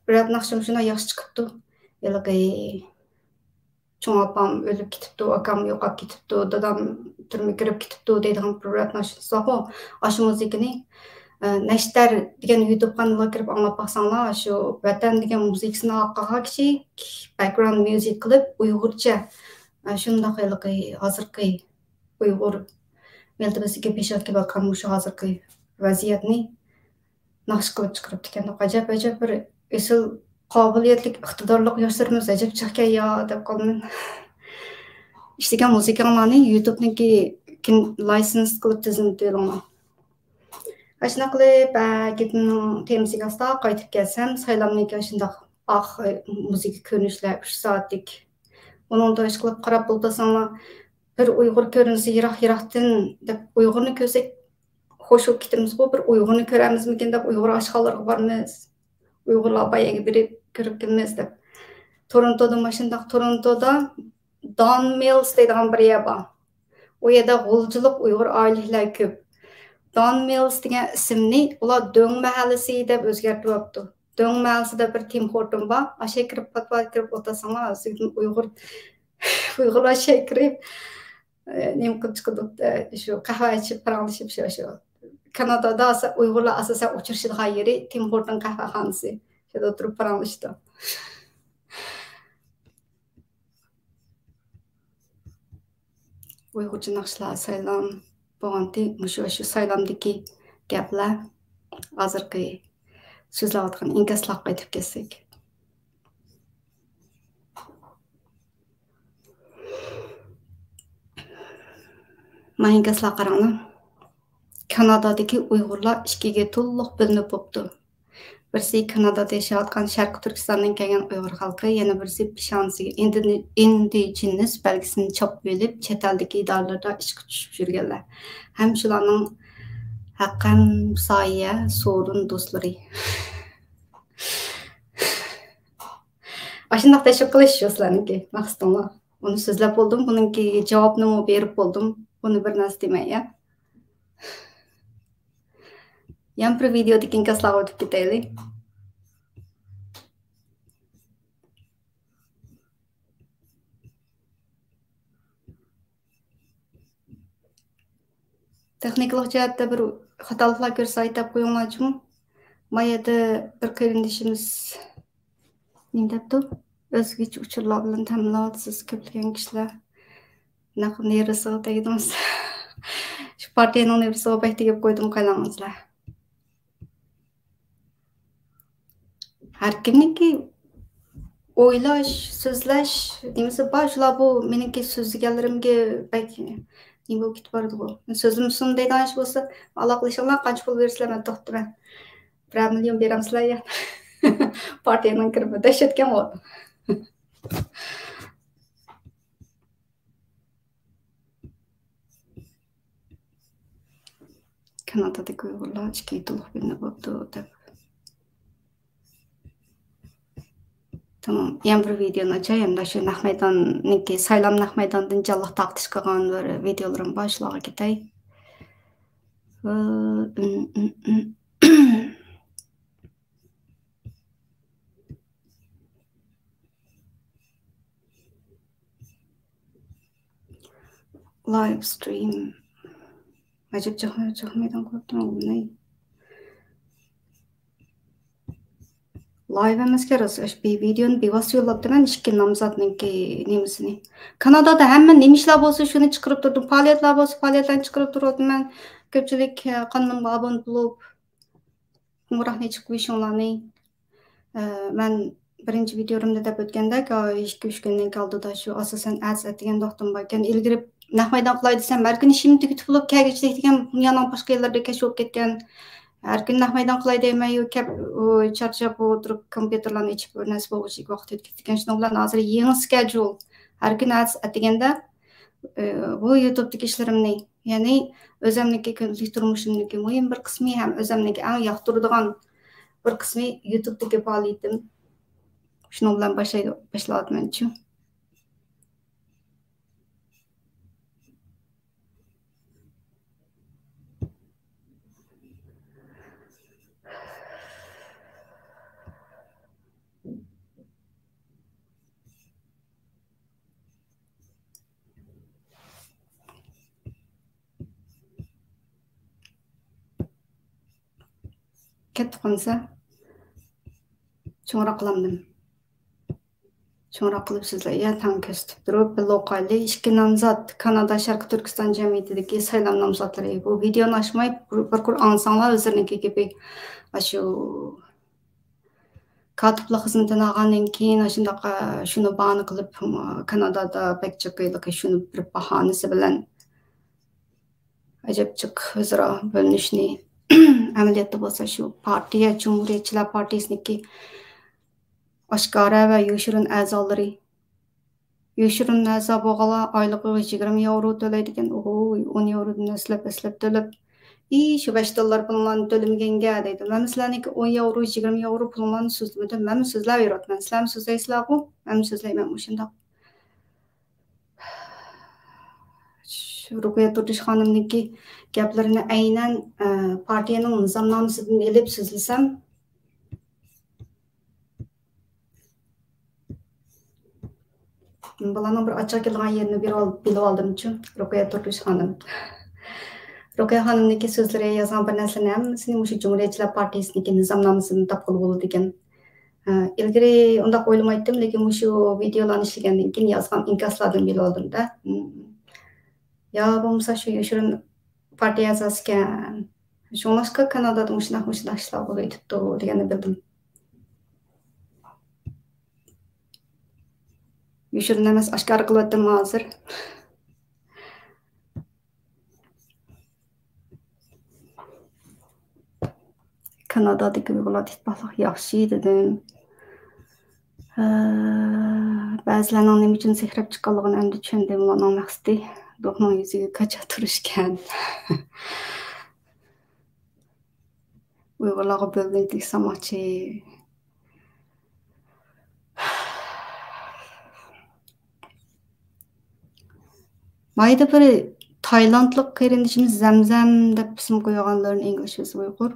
rap nakşım şuna yaş çıkıptı. Yılgı çoğun apam ölüp gitipti, akam yoqap gitipti, dadam türme kirip gitipti deydiğim bir rap nakşım soğu. Aşı müzikini Neşter degan YouTube kanalına kirip anlap baksanlar, şu Vatan degan müzikasini haqqaqa kişi background music qilib Uygurca şundaq hozirgi Uygur meltibisiga peshatga bakkan şu hozirgi vaziyatni naqsh qilib chiqaribdi ekan. Ajab bir esil qobiliyatli iqtidorli yoshlarimiz ajab chiqgan ya deb qoldim. İşlegan musiqalarni YouTube'niki license qilib tizimlaydilar. Aşına qilib, gitinin temsiga asla qaytib kelsam, saylamniki aşındaq müzik ko'rinishlar 3 saatlik. Onun da iş qilib qarab buldasanlar, bir Uygur ko'rinsa yiroq-yiroqdan deb Uygurni ko'rsak xo'sh bo'lib ketamiz bu bir Uygurni ko'ramizmikin deb Uygur oshxonalarga boramiz. Uygurlar bayağı biri ko'rib kelamiz deb. Torontoda maşındaq Torontoda Don Mills deydigan bir yer bor. O yerda g'ulchilik Uygur oilalar ko'p. Don Mills degan ismni ular Döng mahallasi deb o'zgartirib olibdi. Döng mahallasida bir Tim Horton bor. Ashay kirib kirib o'tasanlar, Uyg'urlar ashay kirib nima qilib chiqadi, shu qahva ichib, paranglashib shu. Kanadada Uyg'urlar asosan uchrashadigan yeri Tim Horton qahvaxonasi. Shunda o'tirib paranglashdi. Uyg'urcha naqshlar saylam bo'lganda shu saylamdagi gaplar hozirgi so'zlayotgan inkaslarga qaytib kelsak. Mana inkaslar qaranglar. Kanadadagi Uyg'urlar ikkiga to'liq bo'linib bo'libdi. Birisi Kanadada yashayotgan Sharq Turkistondan kelgan Uyg'ur xalqi, yana birisi peshonasiga indigenous belgisini chopib olib, chet eldagi idoralarda ishga tushib yurganlar. Ham shularning haqqan soya, sorun do'stlari. Ashundaq tashviq qilish sizlarniki maqsadinglar. Uni so'zlab bo'ldim, buningki javobni berib bo'ldim. Buni bir narsa demay, ya. Yan bir videodagi inkaslarga o'tib ketaylik. Texniklik jihatda bir xatoliklar ko'rsa aytib qo'yinglarchi. Mayada bir qarindishimiz nima debdi? O'zgacha uchurlar bilan ta'minlovsiz ko'plagan kishilar nerasi tegdimiz. Shu partiyaning nerasiga bayt tegib qo'ydim qalamingizlar. Har kimniki o'ylash, so'zlash, nimasi bor, shular bu meniki so'zlaganlarimga balki nima bo'lib ketib bordi bu. So'zim deydigan ish bo'lsa, Alloh qilishinglar, qancha pul bersizlar, men to'xtaman. 1 million beramsizlar ya. Partiyaning kirib dahshatga bo'ldi. Kanadadagi Uyg'urlar ikkiga to'liq bo'linib bo'libdi deb. Tamam, yan bir videoni açayım da şu Nahmaydonniki saylam Nahmaydondan jalliq taqtish qilgan bir videolarim bor, shularga ketay. Live stream. Ajib chiqmaydan qo'rqdim, bunday. Live emas kerak. Bir videoni bevosita yo'llabman, ikki nomzodniki nemisini. Kanadada hamma nima ishlar bo'lsa, shuni chiqarib turdim. Faoliyatlar bo'lsa, faoliyatlarni chiqarib turdim. Ko'pchilik qanimga obuna bo'lib, qo'ng'iroqni chiqib qo'yishinglarni. Men birinchi videomda deb o'tgandek, 2-3 kundan oldida shu asosan ads degan do'xtim bor ekan. Ilgari Nahmaydon qilay desam, har kuni ishimni tugatib bo'lib, kelgichlik degan dunyoning boshqa yerlarida kesh bo'lib ketgan. Her gün Nahmaydon qilay deyman, charchab o'tirib kompyuterlarni ichib nasib bo'lg'uchik vaqt o'tkazgan. Shundan hozir yangi schedule. Har kun ataganda bu YouTube'dagi ishlarimni, ya'ni o'zimniki kundalik turmushimniki muhim bir qismi ham o'zimniki eng yoqtiradigan bir qismi YouTube'dagi faoliyatim. Shuni bilan boshlayapman-chi. Ketdi qolsa çoğurak qılamdım. Çoğurak qılıp sizler ya taң köstüp durup loqali ikki nomzod Kanada Sharqi Turkiston jamiyatidagi saylov nomzodlari bu videoni açmay bir kur ansanglar o'zlariniki gibi shu katiplik xizmatini olgandan keyin shundaqa shuni bahona qilib Kanadada pek chiqiylik shuni bir bahonasi bilan ajabchiq o'zaro bo'linishni amaliyotda bo'lsa shu partiya Cumhuriyetçiler Partiyasiniki oshkora va yoshirin a'zolari yoshirin a'zo bo'lganlar oylig'i 20 yevro to'laydigan 10 yevrodan aslab to'lab shu $5 pullarni to'lamaganga deydi. Men sizlarniki 10 yevro 20 yevro pullarni so'zlamadim. Men so'zlab yuribman. Sizlar so'zlaysizlar-ku? Men so'zlayman o'shundoq. Ruqiya Turdish xonimniki gaplarini aynan partiyaning nizomnomasidan elib so'zlasam bularning bir ochiq kelgan yerini bilib oldim-chu. Ruqiya Turdish xonim. Ruqiya xonimniki so'zlari yozgan bir narsalarni hammasini shu Cumhuriyetçiler Partiyasiniki nizomnomasidan topqilib bo'ldi degan. Ilgari undaq o'ylamaydim, lekin shu videolarni ishlagandan keyin yozgan inkaslardan bilib oldim-da. Ya bo'lmasa shu yoshirin partiya a'zosi ekan. Shunlashqa Kanadada shunaq ishlar bo'lib ketibdi deganni bildim. Yoshirin emas, oshkora qilyaptim hozir. Kanadadagi viloyat ittifoqi yaxshi dedim. Ba'zilarning nima uchun sehrab chiqqanligini endi tushundim. Ularning maqsadi ruhning yuziga qacha turishgan. Uyg'urlarga bo'lganlik samoqchi. Mayda bir Taylandlik qarindishimiz Zamzam deb ism qo'yganlarning inglizchasi Uyg'ur.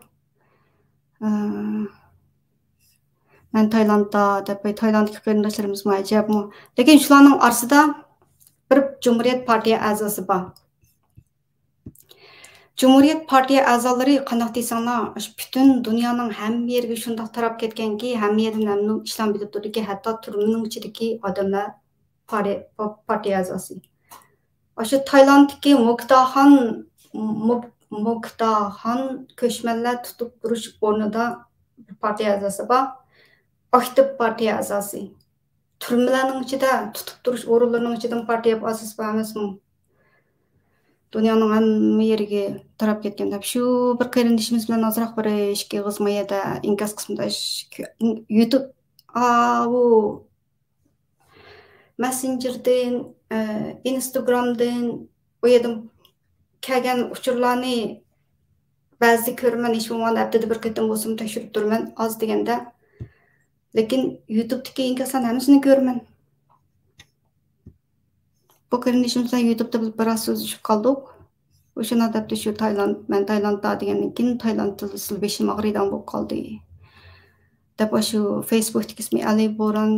Ben Taylandda deb Taylandlik qarindoshlarimiz ajabmi. Lekin shularning orasida bir Cumhuriyet Partiya a'zosi bor. Cumhuriyet Partiya a'zolari qanday desanglar, butun dunyoning hamma yeriga shundoq tarab ketganki, hamma yerdan mamnun ishlan bilib turdiki, hatto turmining ichidagi odamlar partiya a'zosi. Shu Taylanddagi Mukdahan ko'chmanlar tutib turish o'rnida partiya a'zosi bor. Aktiv partiya a'zosi. Turmalarning ichida tutib turish o'rinlarining ichidan partiya a'zosi bor emasmi? Dunyoning hamma yeriga tarab ketganda shu bir qarindishimiz bilan ozroq bir ishga g'izmayada inkas qismida YouTube u Messenger'dan, Instagram'dan o yerdan kelgan uchurlarni ba'zi ko'raman, ish bo'lgan haftada bir qatam bo'lsin tekshirib turaman, oz deganda. Lekin YouTube'dagi inkaslarni hammasini ko'raman. Bu qarindishimiz bilan YouTube'da biroz so'zlashib qoldik. O'shani adabda shu men Taylandda degandan keyin Tayland tili beshim og'riydan bo'lib qoldi. Deb shu Facebook'dagi ismi Ali Boran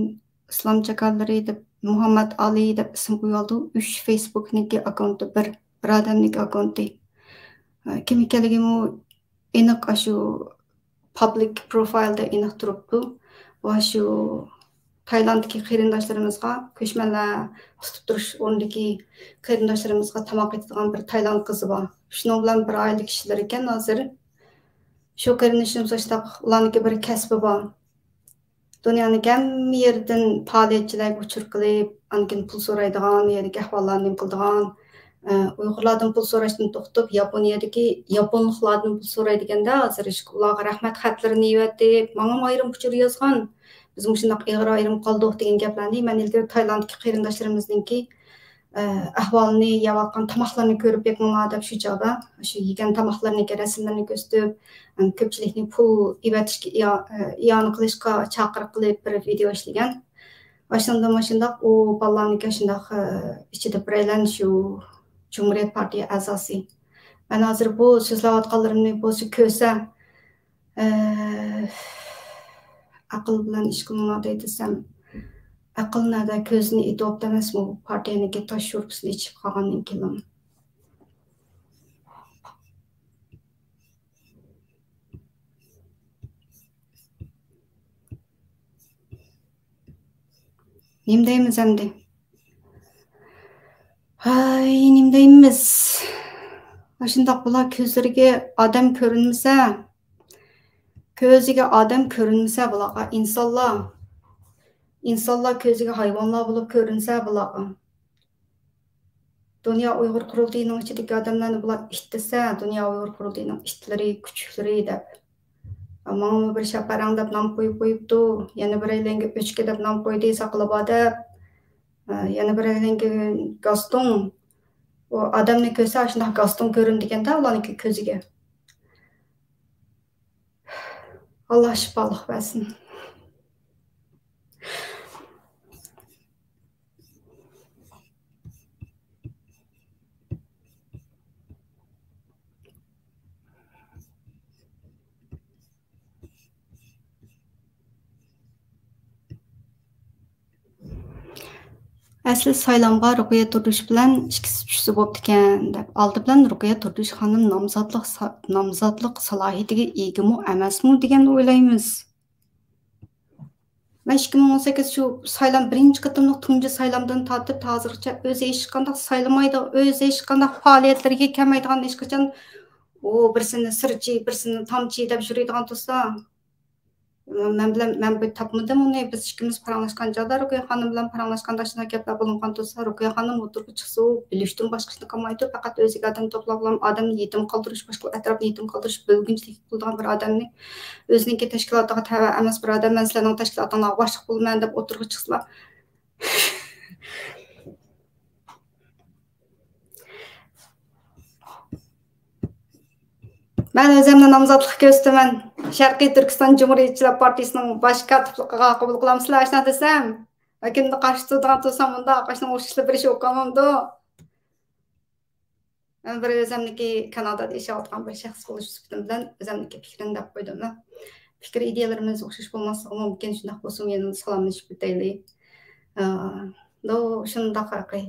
Islom chaqalari deb Muhammad Ali deb ism qo'yildi. 3 Facebook'niki akkaunti bir odamniki akkaunti. Kim ekanligini aniq shu public profile'da aniq turibdi. Va shu Taylanddagi qarindoshlarimizga ko'chmanlar tutib turish o'rnidagi qarindoshlarimizga tamoq etadigan bir Tayland qizi bor. Shuning bilan bir oila kishilar ekan hozir. Shu qarindishimiz ularniki bir kasbi bor. Dunyoning hamma yeridan faoliyatchilarga uchur qilib, ankin pul so'raydigan, yerga ahvollarni qiladigan, Uyg'urlardan pul so'rashdan to'xtab, Yaponiyadagi yaponliklardan pul so'raydiganda hozir ularga rahmat xatlarini yozib, menga ayrim uchur yozgan. Biz shunday ayrim qoldik degan gaplarni men ilgari Taylanddagi qarindoshlarimizninki ahvolini, yeyotgan tomoqlarni ko'rib bekmoqlar deb shu chog'da shu yegan tomoqlarni rasmlarini ko'rsatib, ko'pchilikni pul ivatishga iyon qilishga chaqiriq qilib bir video ishlagan. Shundoq u bolalarniki shundoq ichida biraylan shu Cumhuriyet Partiya a'zosi. Men hozir bu so'zlayotganlarimni bo'lsa ko'rsa aql bilan ish qilmoqda desam, aql nada ko'zni itobda emasmi bu partiyaniki tosh sho'rpasini ichib qolgandan keyin. Nima deymiz endi? Nima deymiz? Shundoq bular ko'zlariga odam ko'rinmasa, ko'ziga odam ko'rinmasa bularga insonlar ko'ziga hayvonlar bo'lib ko'rinsa bularga. Dünya Uyghur Qurultayı'nın içindeki adamlarını bular it dese, Dünya Uyghur Qurultayı'nın itleri, küçükleri dep. Ama bir şaparang dep nam koyup yana bir eylenge öçke dep nam koydu saqlaba dep, yana bir eylenge Gaston. O adamni ko'sa shundoq Gaston ko'rin deganda ularniki ko'ziga. Allah shifolik bersin. Asli saylanma Ruqayya Turdish bilan ikkisi tushsa bo'ptikan deb. Oldi bilan Ruqayya Turdish xonim nomzodlik salohiyatiga egami emasmi degan o'ylaymiz. Men 2018 shu saylan birinchi qatimliq tunji saylandan tortib hozirgacha o'zi hech qanday saylamaydi, o'zi hech qanday faoliyatlarga kelmaydigan hech qachon birsini sirchi, birsini tomchi deb yuradigan tursa, men bu tapmadım onu. Biz ikimiz paranlaşkan çağda Ruqayya xonim bilan paranlaşkanda shunday gaplar bo'lgan tursa, Ruqayya xonim o'tirib chiqsa, bilishdan boshqasini qilmaydi, faqat o'ziga odam to'plab odamni yetim qoldirish, boshqa atrofni yetim qoldirish, bo'lginchilik qiladigan bir odamni o'ziniki tashkilotiga tava emas bir odam, men sizlarning tashkilotingizga boshliq bo'lman deb o'tirib chiqsa. Ben özümden namzatlık göstəmən Şərqi Türkistan Cumhuriyetçiler Partisi'nin baş katiblıqıga qabul qılamsızlar aşna desem. Kimdi qarşı tutadigan tursam bunda aqashning o'xshashli bir ish o'qigamamdi. Men bir o'zimniki Kanadada yashayotgan bir shaxs bo'lish bilan o'zimniki fikrini deb qo'ydim. Fikr ideyalarimiz o'xshash bo'lmasligi mumkin, shunday bo'lsa yana salomlashib o'taylik. Shunday haqiqiy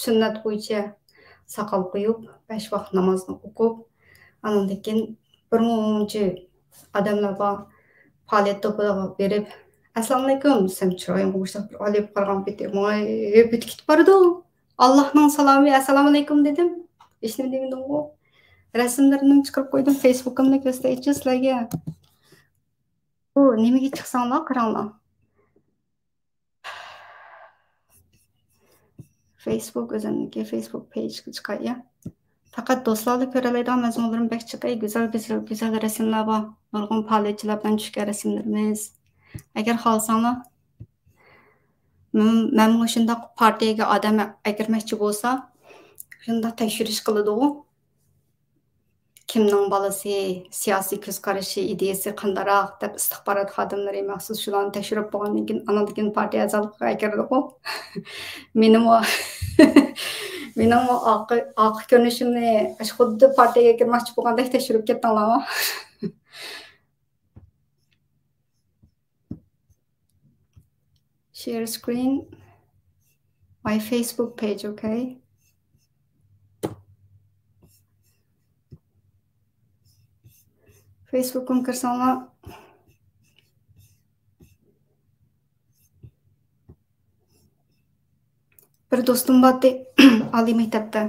sunnat bo'yicha saqal qo'yib, 5 vaqt namozni o'qib, andan keyin bir muncha odamlarga faoliyat to'piga berib, assalomu alaykum, sen chiroying o'xshab olib qolgan bitmoy bitib bordi. Allohning salomi, assalomu alaykum dedim. Hech nima demedim u. Rasmlarimni chiqarib qo'ydim, Facebook'imda ko'rsataychi sizlarga. Bu nimaga chiqsanglar qaranglar. Facebook o'zimniki Facebook page'ga chiqay ya. Faqat do'stlarga ko'ralaydigan mazmunlarim bek chiqay, go'zal rasmlar bor. Nurg'un faoliyatchilar bilan tushgan rasmlarimiz. Agar xohlasanglar, men shunday partiyaga odam akirmoqchi bo'lsa, shunday tekshirish qiladi u. Kimning bolasi, siyosiy ko'z qarashi, ideyasi qandaroq deb istixborot xodimlari maxsus shularni tekshirib bo'lgandan keyin andan partiya a'zoligiga akirdi u. Mening oq ko'rinishimni xuddi partiyaga kirmoqchi bo'lgandek tekshirib ketdinglarmi? Share screen my Facebook page, okay? Facebook'um kirsanglar bir do'stim bordi oliy maktabda.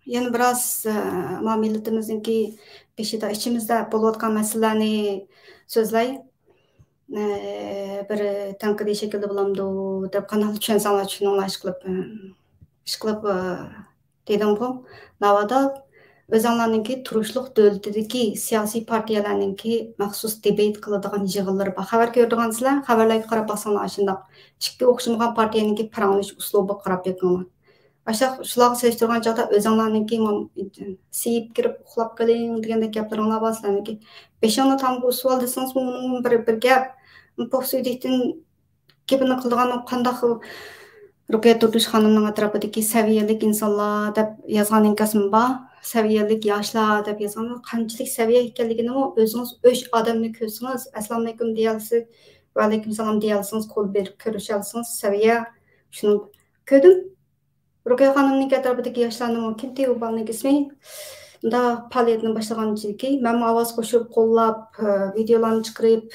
Yana biroz millətimizningki beshida ichimizda bo'layotgan masalalarni so'zlay. Bir tanqidiy shaklda bo'lamdi deb qanday tushunsanlar tushuninglar ishqilib dedim bu. Navada o'zinglarningki turishliq davlatidagi siyosiy partiyalarningki maxsus debat qiladigan yig'inlar bor. Xabar ko'rdigansizlar, xabarlarga qarab boqsanglar shundoq ikki o'xshamagan partiyaninki paranglish uslubi qarab bekinglar. Shularga selishtirgan chog'da o'zinglarningki siyib kirib uxlab qoling degandek gaplaringlar bor sizlarniki. Beshingni tam bu savol desangiz bir gap po'xsudikdan gapini qildigan qanday Ruqayya Turdish xonimning atrofidagi saviyalik insonlar deb yozgan inkasim bor. Saviyalik yoshlar deb yozgan. Qanchalik saviya ekanligini o'zingiz odamni ko'rsangiz, assalomu alaykum deyalsiz, va alaykum salom deyalsiz, qo'l berib ko'rishalsiz, saviya shuni ko'rdim. Ruqayya xonimning atrofidagi yoshlarni kimdi u bolaning ismi? Bunda faaliyetini başlagan ki ben avaz koşup kollap, videolarını çıkarıp,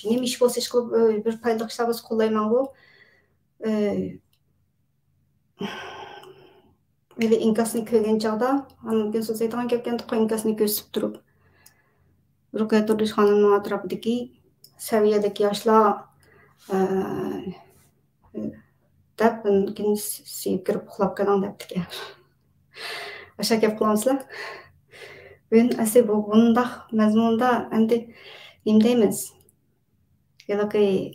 neme iş bolsa iş kılıp bir paylık işlerimiz kollayman bu. Böyle inkasını köygen çağda, anın söz aytgan gepken toqa inkasını kösüp durup, Rukiye Turdiş Hanım'ın atrafındaki seviyedeki yaşlar dep mümkün seyip girip uxlap kalan deptik. Aşağı gep kılamsızlar. Ben asıl bu bunda mezmununda endi nemdeymiz. Yalaki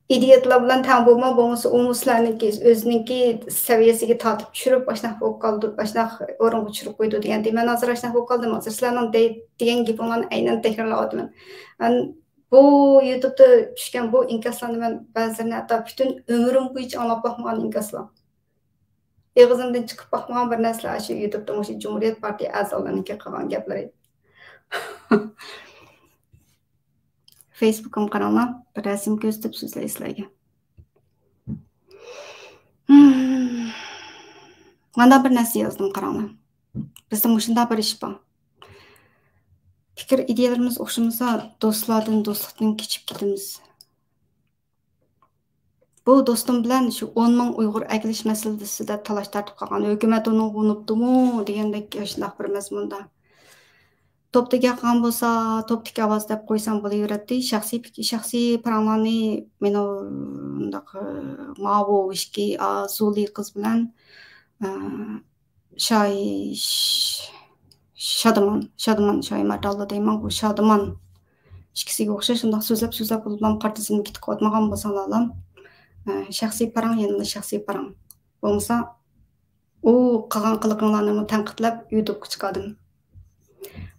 idiotlar bilan tang bolma bolmasa umuslarniki özününki seviyesiga tatib tushirib başnaq bo'lib qoldi, başnaq o'ringa tushirib qo'ydi degan. Men hozir başnaq bo'lib qoldim. Hozir sizlarning degan gapinglarni aynan takrorlayapman. Bu YouTube'da tushgan bu inkaslarni men ba'zilarini hatto butun umrim bo'yicha anglab boqmagan inkaslar. Eg'izimdan chiqib boqmagan bir narsalar shu YouTube'da o'sha Cumhuriyet Partiya a'zolarining qilgan gaplari. Facebook'um qaranglar, bir rasm ko'rsatib so'zlaysizlarga. Mana bir narsa yozdim qaranglar. Bizda shunday bir ish bor. Fikr ideyalarimiz o'xshamasa, do'stlardan do'stlikdan kechib ketamiz. Bu do'stim bilan shu 10 ming Uyg'ur agilish masalasida talash tartib qolgan. Hukumat uni unutdimi degandek shunday bir mazmunda. Topdagi qan bo'lsa, topdagi ovoz deb qo'ysam bo'laveradi. Shaxsiy paranglarni men undaq mavu ishki azuli qiz bilan Şadıman Şoy Martallı deyman bu Şadıman ikkisiga o'xshash shundoq so'zlab bilan qartizimni ketib qolmagan bo'lsalar ham shaxsiy parang yanada shaxsiy parang bo'lmasa u qilgan qiliqlarni tanqidlab YouTube'ga chiqardim.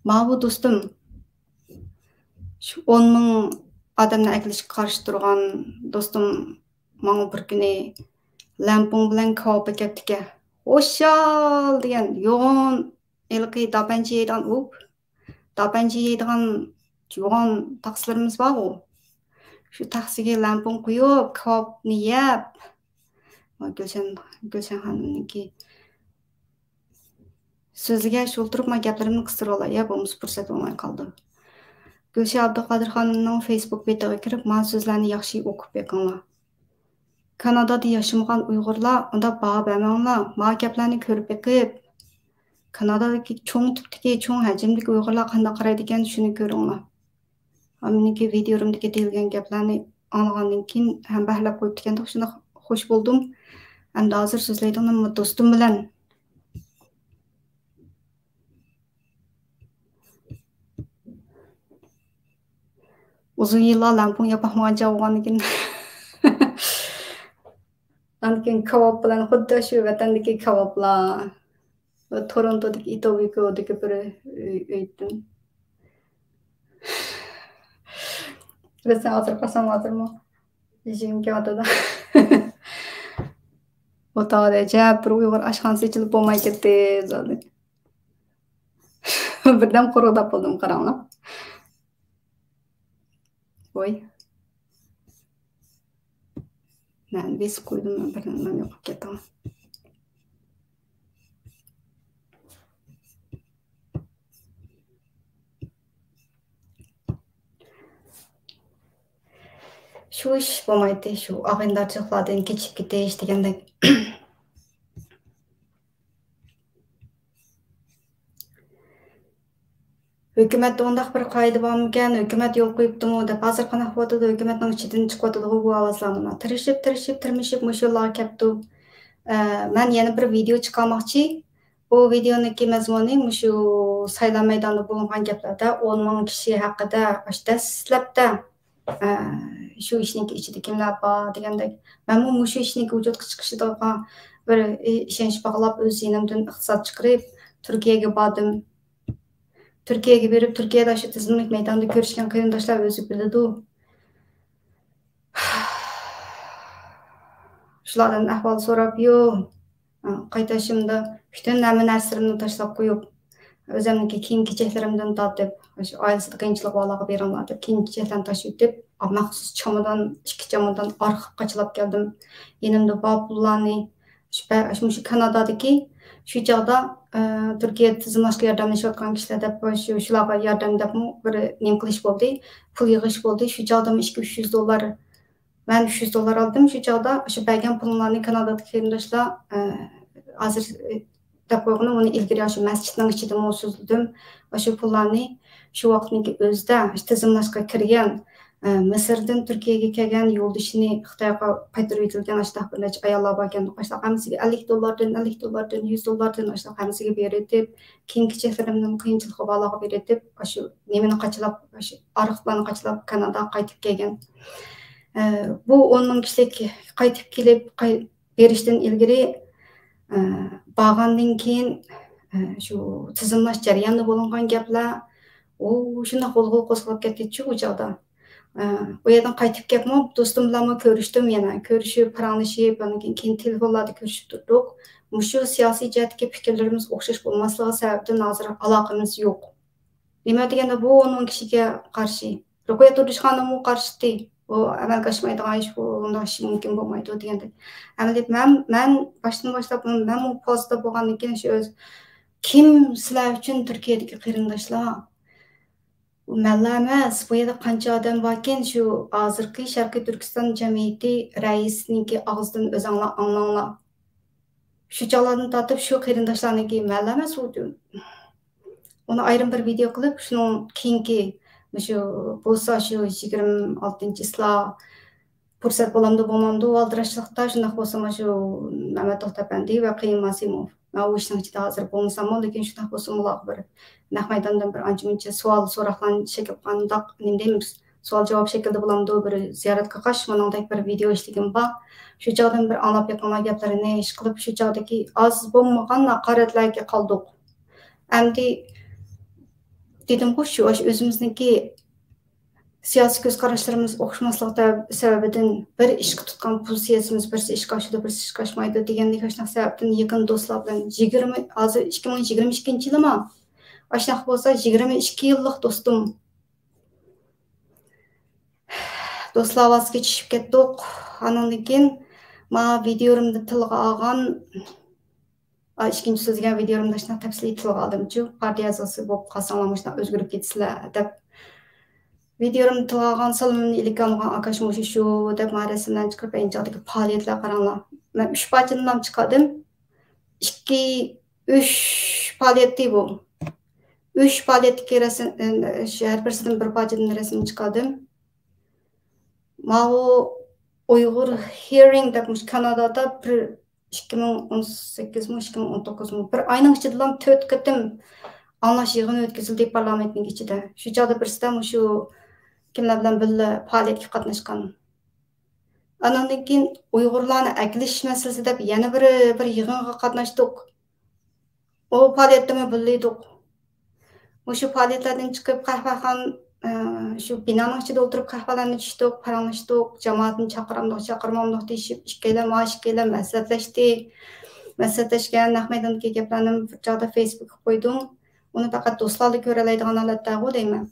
Bu do'stim shu 10 ming odamni aklashga qarshi turgan do'stim mana bir kuni lampung bilan ko'p ketdika. O'shal degan yo'g'on elqi dapanchi yeydigan yo'g'on taqsilarimiz bor u. Shu taqsiga lampung qo'yib, ko'pni yeb. Gulshan xonimniki so'ziga sho'ltirib gaplarimni qistirib olay, bo'lmasa fursat bo'lmay qoldi. Gulshan Abduqodir xonimning Facebook betiga kirib, men so'zlarni yaxshi o'qib beqinglar. Kanadada yaşamagan Uyg'urlar unda baho bermanglar. Men gaplarni ko'rib beqib, Kanadadagi cho'ng tipdagi, cho'ng hajmdagi Uyg'urlar qanday qaraydi ekan, shuni ko'ringlar. Meniki videomdagi deyilgan gaplarni anglagandan keyin ham bahlab qo'yib ekanda shunda xush bo'ldim. Endi hozir so'zlaydigan do'stim bilan uzun yıllar lampung yapamagan javonligin. Ankin kebab bilan xuddi shu vatandagi kebablar Torontodagi Itobikodagi bir uydim. Biz hozir qasam hozirmi? Yeyimga o'tadi. O'tadi, bir Uyg'ur oshxonasi ichilib bo'lmay ketdi zodi. Birdan qo'rqib qoldim qaranglar. Voy. Men biz qo'ydim, birdan yo'qib ketdim. Shu ish bo'lmaydi, shu ag'indarchiliklardan kechib ketish degandek. Hukumatda undaq bir qoida bormikan, hukumat yo'l qo'yibdimi deb hozir qanaqa bo'tadi, hukumatning ichidan chiqyotadi bu ovozlarni. Tirishib mushular kapdi. Men yana bir video chiqarmoqchi. Bu videoniki mazmuni shu saylov maydonida bo'lgan gaplarda 10 ming kishi haqida dastlabda shu ishning ichida kimlar bor degandek. Men bu shu ishning vujudga chiqishida bir ishonch bog'lab o'z yonimdan iqtisod chiqarib Turkiyaga bordim. Turkiyaga berib, Turkiyada shu tizimlik maydonida ko'rishgan qarindoshlar o'zi biladi. Shulardan ahvol so'rab, qaytashimda bütün narsalarimni tashlab qo'yib, o'zimniki kiyim-kechaklarimdan tortib, shu oilasida qiyinchilik bolaga beringlar deb kiyim-kechaklarni tashib deb, maxsus chamadon, 2 chamadon orqib qachilab keldim. Yenimda bor pullarni Şu Kanada'daki şu çağda Türkiye tizimlaşka yardımlaşıyotgan kişiler dep şularga yardam dep bir nem qilish bo'ldi, pul yig'ish bo'ldi. Şu çağda $200-300 ben $300 aldım. Şu çağda şu bergen pullarni Kanada'daki qarindoshlar hozir dep qo'yg'ini uni ilgari shu masjidning ichida so'zladim. Shu pullarni şu vaqtniki o'zida tizimlashga kirgan Mısır'dan Türkiye'ye kelgan yo'ldishini Xitoyga qaytarib etilgan ashta bir necha ayollar bor ekan. Ashta hammasiga $50, $100 ashta hammasiga beretib, keyingi cheklarimdan qiyinchilikqa baloga beretib, shu nemini qachilab, shu ariqlarni qachilab Kanadaga qaytib kelgan. Bu 10 ming kishilik qaytib kelib berishdan ilgari bag'andan keyin shu tizimlash jarayonida bo'lgan gaplar shunday qo'zg'olib qo'zg'alib ketdi-chu u chog'da. O yerdan qaytib kelib, do'stim bilan ko'rishdim yana. Ko'rishib, paranglashib, keyin telefonlarda ko'rishib turdik. Shu siyosiy jihatdagi fikrlarimiz o'xshash bo'lmasligi sababdan hozir aloqamiz yo'q. Nima deganda bu onun kishiga qarshi. Ruqoya Turishxonim qarshi. O amalga oshmaydigan ish, bu unday ish mumkin bo'lmaydi deganda. Amaliyot men boshdan boshlab men bu postda bo'lgandan keyin shu o'z kim sizlar uchun Turkiyadagi qarindoshlar Malla emas, bu yerda qancha odam borkin, shu hozirgi Sharqiy Turkiston jamiyati raisininki og'zidan o'zinglar anglanglar. Shu chog'lardan tortib shu qarindoshlarniki malla emas u. Uni ayrim bir video qilib, shuning keyingi shu bo'lsa shu 26-islar fursat bo'lamdi bo'lmamdi aldirashliqda shunday bo'lsa shu Mehmet To'xtapandi va Qiyin Masimov. Ben o işin içinde hazır bulmasam o, lekin şunday bo'lsa muloq bir naq maydondan bir ancha-muncha savol so'roqlarni shakl qandaq nendaymiz savol javob shaklida bo'lamdi bir ziyoratga qash moningdek bir video ishligim bor. Shu joydan bir anglab yiqqan gaplarini ish qilib shu joydagi oz bo'lmagan naqaratlarga qoldik. Endi dedim-ku shu o'zimizniki siyosiy ko'z qarashlarimiz o'xshamasligi sababidan bir ishga tutgan pozitsiyamiz birsi ishga oshadi, birsi ishga oshmaydi degandek shunaqa sababdan yaqin do'stlar bilan 20 hozir 2022-yilmi? Shunaqa bo'lsa 22 yillik do'stim. Do'stlar vazga tushib ketdik. Andan keyin men videomda tilga olgan ikkinchi so'zga videomda shunaqa tafsiliy tilga oldim-ku, partiya a'zosi bo'lib qolsanglar shunaqa o'zgarib ketsizlar deb videomda tilg'agan salomimni ilk olgan akash mushi shu deb resimdan chiqarib enjodagi faoliyatlar qaranglar. Men 3 parchadan chiqardim. 2-3 faoliyatdi bu. 3 faoliyatga resim har birisidan bir parchadan resim chiqardim. Mao Uyg'ur Hearing deb Kanadada 2018-2019 bir ayning ichida 4 qatim anlash yig'ini o'tkazildi parlamentning ichida. Shu chog'da birsida shu kimlar bilan birga faoliyatga qatnashgan. Andan keyin Uyg'urlarni aklish masalasida yana bir yig'inga qatnashdik. O faoliyatda birlaydik. Shu faoliyatlardan chiqib qahvaxon shu binoning ichida o'tirib qahvalarni ichdik, paranglashdik, jamoatni chaqirmoqdik deyishib, ikkalar maslahatlashgan naq maydondagi gaplarni bir joyda Facebookga qo'ydim. Uni faqat do'stlarga ko'ra oladigan holatda deyman.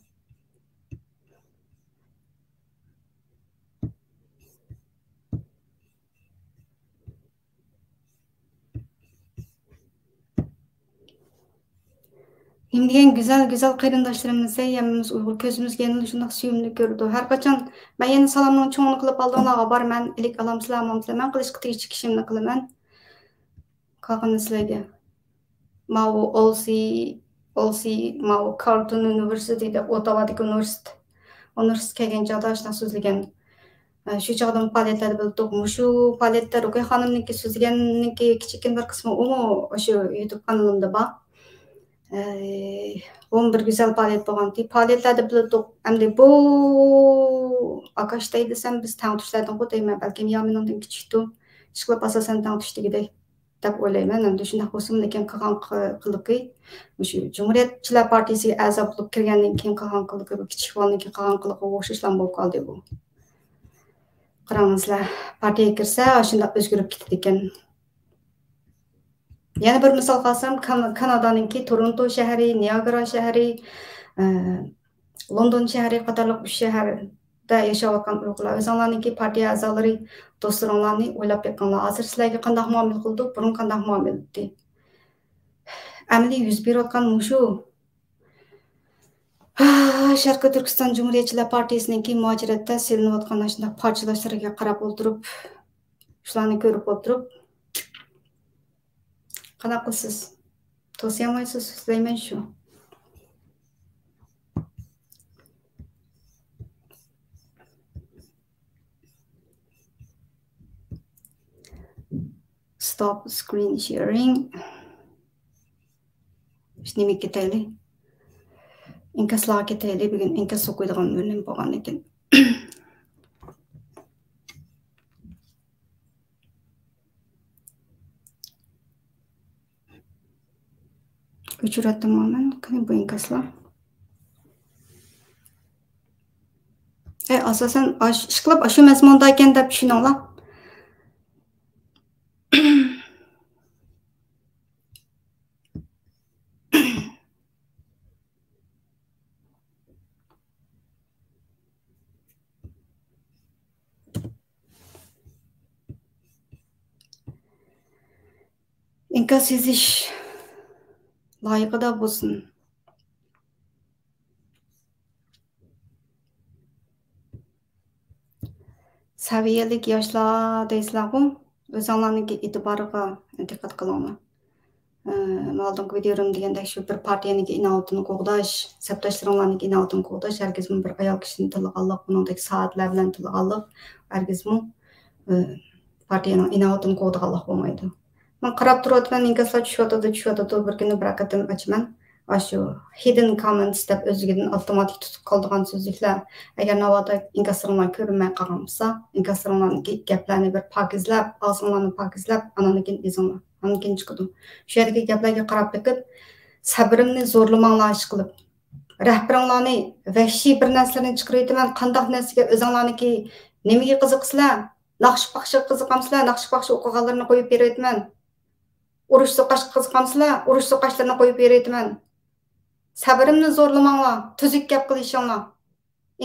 Hem degan güzel qarindoshlarimiz hammamiz Uyg'ur ko'zimizga yana shunday suyimli ko'rdi. Har qachon men yana salomni cho'ngni qilib oldinglarga borman, ilik alamsizlar, men qilishga tegishli kishimni qilaman. Qolgan sizlarga. Mao Mao Carleton University'de Ottawa'daki universitet kelgan joyda shunday so'zlagan. Shu chog'dan faoliyatlar bildik. Shu faoliyatlar Ruqoya xonimniki so'zlaganniki kichikkin bir qismi shu YouTube kanalimda bor. Bir güzel faaliyet bo'lgan. Faoliyatlerde bildik. Endi bu Akashday desam biz tang tushlardan qo'tayman. Balki mendan kichikdi. Ishqilib asosan tang tushdagidek deb o'ylayman. Endi shunday bo'lsin lekin qilgan qiliqi shu Cumhuriyetchilar partiyasiga a'zo bo'lib kirgandan keyin qilgan qiliqi kichik bo'lganki qilgan qiliqi o'xshashlar bo'lib qoldi bu. Qarangizlar, partiyaga kirsa shunday o'zgarib ketadi ekan. Yana bir misol qilsam, Kanadaninki Toronto shahri, Niagara shahri, London shahri qatorliq 3 shaharda da yaşayotgan Uyg'urlar o'zinglarningki partiya a'zolari do'stlaringlarni o'ylab beqinglar. Hozir sizlarga qanday muomala qildi, burun qanday muomala qildi. Amaliy yuz berayotgan mushu Sharqiy Turkiston Cumhuriyetçiler Partiyasininki muajiratda selinayotgan shunday parchalashlarga qarab o'tirib, shularni ko'rib o'tirib, qanaqa qilsiz? To'siy olmaysiz, sizlayman shu. Stop screen sharing. Şimdi ketayli. İnkaslarga ketayli. Bugün inkas o'qiydigan o'rin bo'lgan ekan. Uçuratdim men. Qani bu inkaslar? Asosan ishqilib shu mazmunda ekan deb tushuninglar. İnkas yezish loyiqida bo'lsin. Saviyalik yoshlar deysizlar-ku, o'zinglarning e'tiboriga diqqat qilinglar. Oldingi videolarım degandek shu bir partiyaning inovatini qo'g'dash, sabdoshlaringlarning inovatini qo'g'dash, hargizmi bir ayol kishini tilg'anlik, buningdek soatlar bilan tilg'anlik, hargizmi partiyaning inovatini qo'g'daganlik bo'lmaydi. Men qarab turibman, inkaslar tushyotdi, bir kuni bir akatim ochman. Shu hidden comments deb o'zigidan avtomatik tutib qoldigan so'zliklar. Agar navoda inkaslarni ko'rinmay qolgan bo'lsa, inkaslarning gaplarini bir pokizlab, og'zinglarni pokizlab, ananikin izinglar. Ananikin chiqdim. Shu yerdagi gaplarga qarab bekib, sabrimni zo'rlamanglar ish qilib. Rahbaringlarni vahshiy bir narsalarni chiqarayotman, qandoq narsaga o'zinglarniki nimaga qiziqsizlar? Naqsh-paqshga qiziqamsizlar, naqsh-paqsh o'qiganlarni qo'yib berayotman. Urush so'qash qiziqamsizlar, urush so'qashlarni qo'yib berayotman. Sabrimni zo'rlamanglar, tuzuk gap qilishinglar.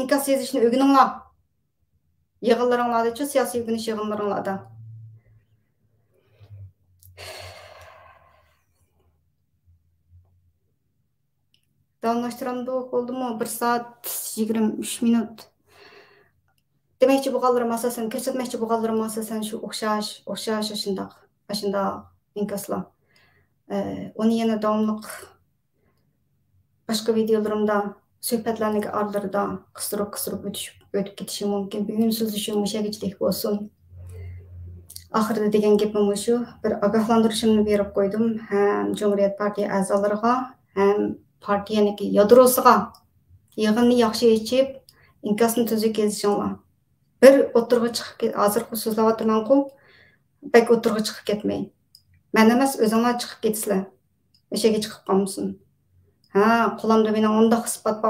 İnkas yezishni o'rganinglar. Yig'inlaringlarda, siyosiy o'rganish yig'inlaringlarda. Davomlashtiramdi, bo'ldimi? 1 soat 23 minut. Demakchi bo'lganlarim asosan, ko'rsatmoqchi bo'lganlarim asosan shu o'xshash shundoq inkaslar. Uni yana davomliq başka videolarımda suhbatlarning oralarida qistirib o'tib ketishim mumkin. Bugun siz uchun mushagichlik bo'lsin. Oxirida degan gapim shu, bir ogohlantirishimni berib qo'ydim ham Cumhuriyet Partiya a'zolariga, ham partiyaniki yadrosiga. Yig'inni yaxshi yechib, inkasni tuzuk yezishinglar. Bir o'tirg'i chiqib hozirgi so'zlayotganman-ku, bak o'tirg'i chiqib ketmay. Men emas, o'zinglar chiqib ketsizlar. O'shaga chiqib qolmasin. Qo'limda mening unda xisbat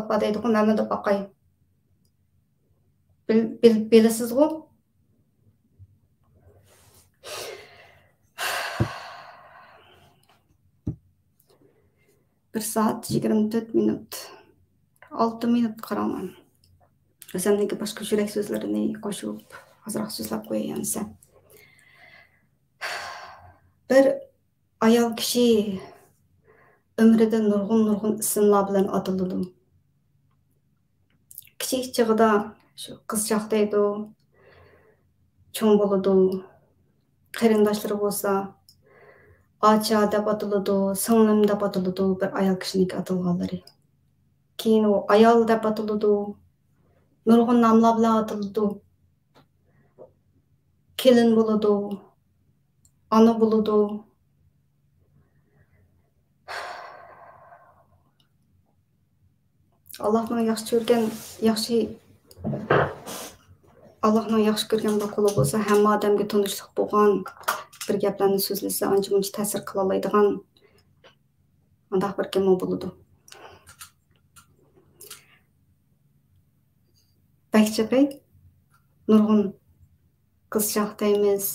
bor deydi-ku, men deb boqay. Bilasiz-ku? Bir saat 24 minut. 6 minut qarayman. O'zimdagi boshqa yurak so'zlarini qo'shib, hozirroq so'zlab qo'yaman. Bir ayol kishi ömrüde nurgun isimler bilen atıldı. Kiçik çağda şu kızcaqdaydı, çoğun boludu, qarindaşları bolsa, aça dep atıldı, singlim dep atıldı bir ayol kishining atılganlari. Keyin o ayol dep atıldı, nurgun namlar bilen atıldı. Kelin boludu, ana boludu. Allah'ın yaxshi ko'rgan bir quli bo'lsa, hamma odamga tanishlik bo'lgan, bir gaplarni so'zlasa, ancha-muncha ta'sir qila oladigan undaq bir kim bo'ladi. Bakchaqay nurg'un qizchaq deymiz,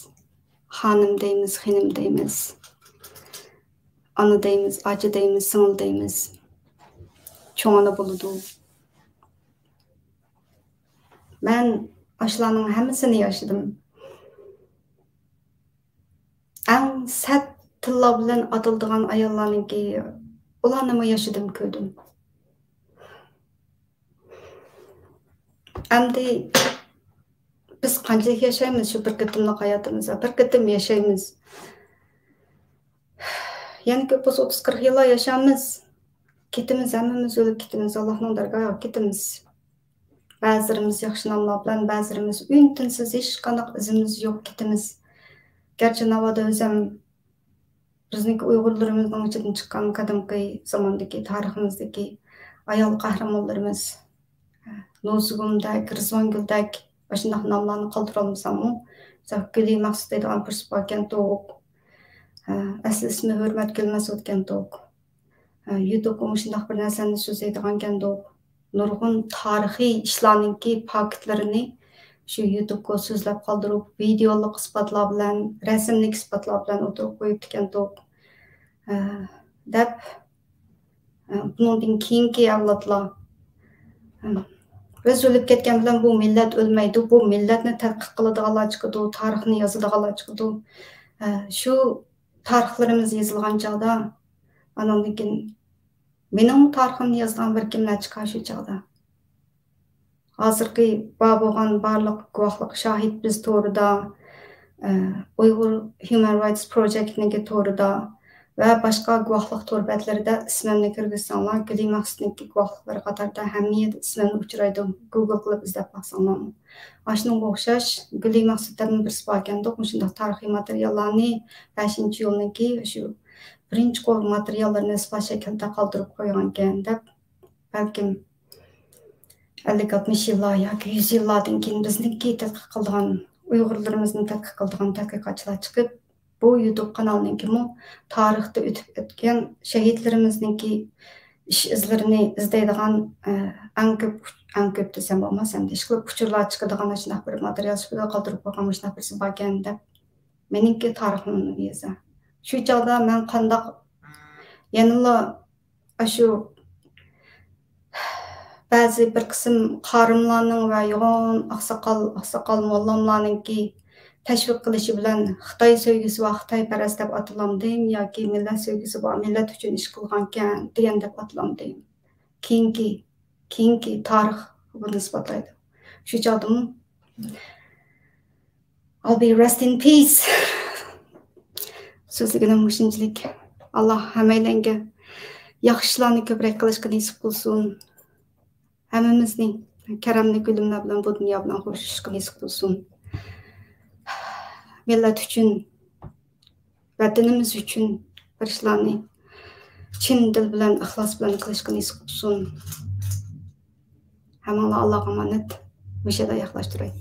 xonim deymiz, xinim deymiz, ana deymiz, acha deymiz, singil deymiz. Çoğuna buludu. Ben aşılarının hemmisini yaşadım. En sert tilla bilen atıldıgan ayollarnınki ularni mı yaşadım kördüm. Endi biz qanchalik yaşaymiz şu bir qitimliq hayatımızda, bir qitim yaşaymiz. Yani köp bo'lsa 30-40 yillar yaşaymiz. Ketimiz, hammamiz o'lib ketimiz, Allohning dargohiga ketimiz. Ba'zilarimiz yaxshi nomlar bilan, ba'zilarimiz un-tinsiz hech qanday izimiz yo'q ketimiz. Gerçi navoda o'zim bizniki Uyg'urlarimizning ichidan chiqqan qadimgi zamondagi tariximizdagi ayol qahramonlarimiz Nozugumdak, Rizvonguldak shunday nomlarni qoldira olmasammi, Guli Maqsud deydigan bir supakan to'q. Asli ismi Hurmat Gulmasud ekan to'q. YouTube shunday bir narsani so'zlaydigan ekan to'q. Nurg'un tarixiy ishlarninki faktlarini shu YouTube'ga so'zlab qoldirib, videolik isbotlar bilan, rasmlik isbotlar bilan o'tirib qo'yibdi ekan to'q. Deb bundan keyingi avlodlar biz o'lib ketgan bilan bu millat o'lmaydi, bu millatni tadqiq qiladiganlar chiqadi, tarixni yozadiganlar chiqadi. Shu tarixlarimiz yozilgan chog'da, andan keyin mening tariximni yozgan bir kimlar chiqar shu chog'da. Hozirgi bo'lgan barliq guvohlik shahid biz to'g'rida, Uyghur Human Rights Project'niki to'g'rida va boshqa guvohlik to'rbatlarida ismimni kirgizsanglar, Guli Maqsudniki guvohliklari qatorida hamma ismimni uchraydi. Google qilib izlab baqsanglar. Ashunga o'xshash Guli Maqsuddan bir spakanda shunday tarixiy materiallarni 5-yo'lniki shu birinchi qo'l materiallarni isbot shaklda qoldirib qo'ygan ekan deb balkim 50-60 yillar yoki 100 yillardan keyin bizniki tadqiq qilgan Uyg'urlarimizni tadqiq qilgan tadqiqotchilar chiqib bu YouTube kanalininki tarixda o'tib o'tgan shahidlarimizniki ish izlarini izlaydigan eng ko'p desam bo'lmas, endi ish qilib uchurlar chiqadigan shunday bir material sifatida qoldirib qo'ygan shunday birisi bor ekan deb meniki tariximni yeza. Shu chog'da men qandoq yanıla shu ba'zi bir qism qorimlarning va yo'g'on oqsoqol mollamlarninki tashviq qilishi bilan Xitoy sevgisi va Xitoy parast deb atalamdim yoki millat sevgisi va millat uchun ish qilgan ekan degan deb atalamdim. Keyingi tarix buni isbotlaydi. Shu chog'da I'll be rest in peace. So'zligim shunchalik. Alloh hammalarga yaxshi ishlarni ko'proq qilishga nasib qilsin. Hammamizning karamli gullar bilan bu dunyo bilan xo'shishishga nasib qilsin. Millat uchun, vatanimiz uchun bir ishlarni chin dil bilan, ixlos bilan qilishga nasib qilsin. Hammalar Allohga omonat. O'shada yaxlashtiray.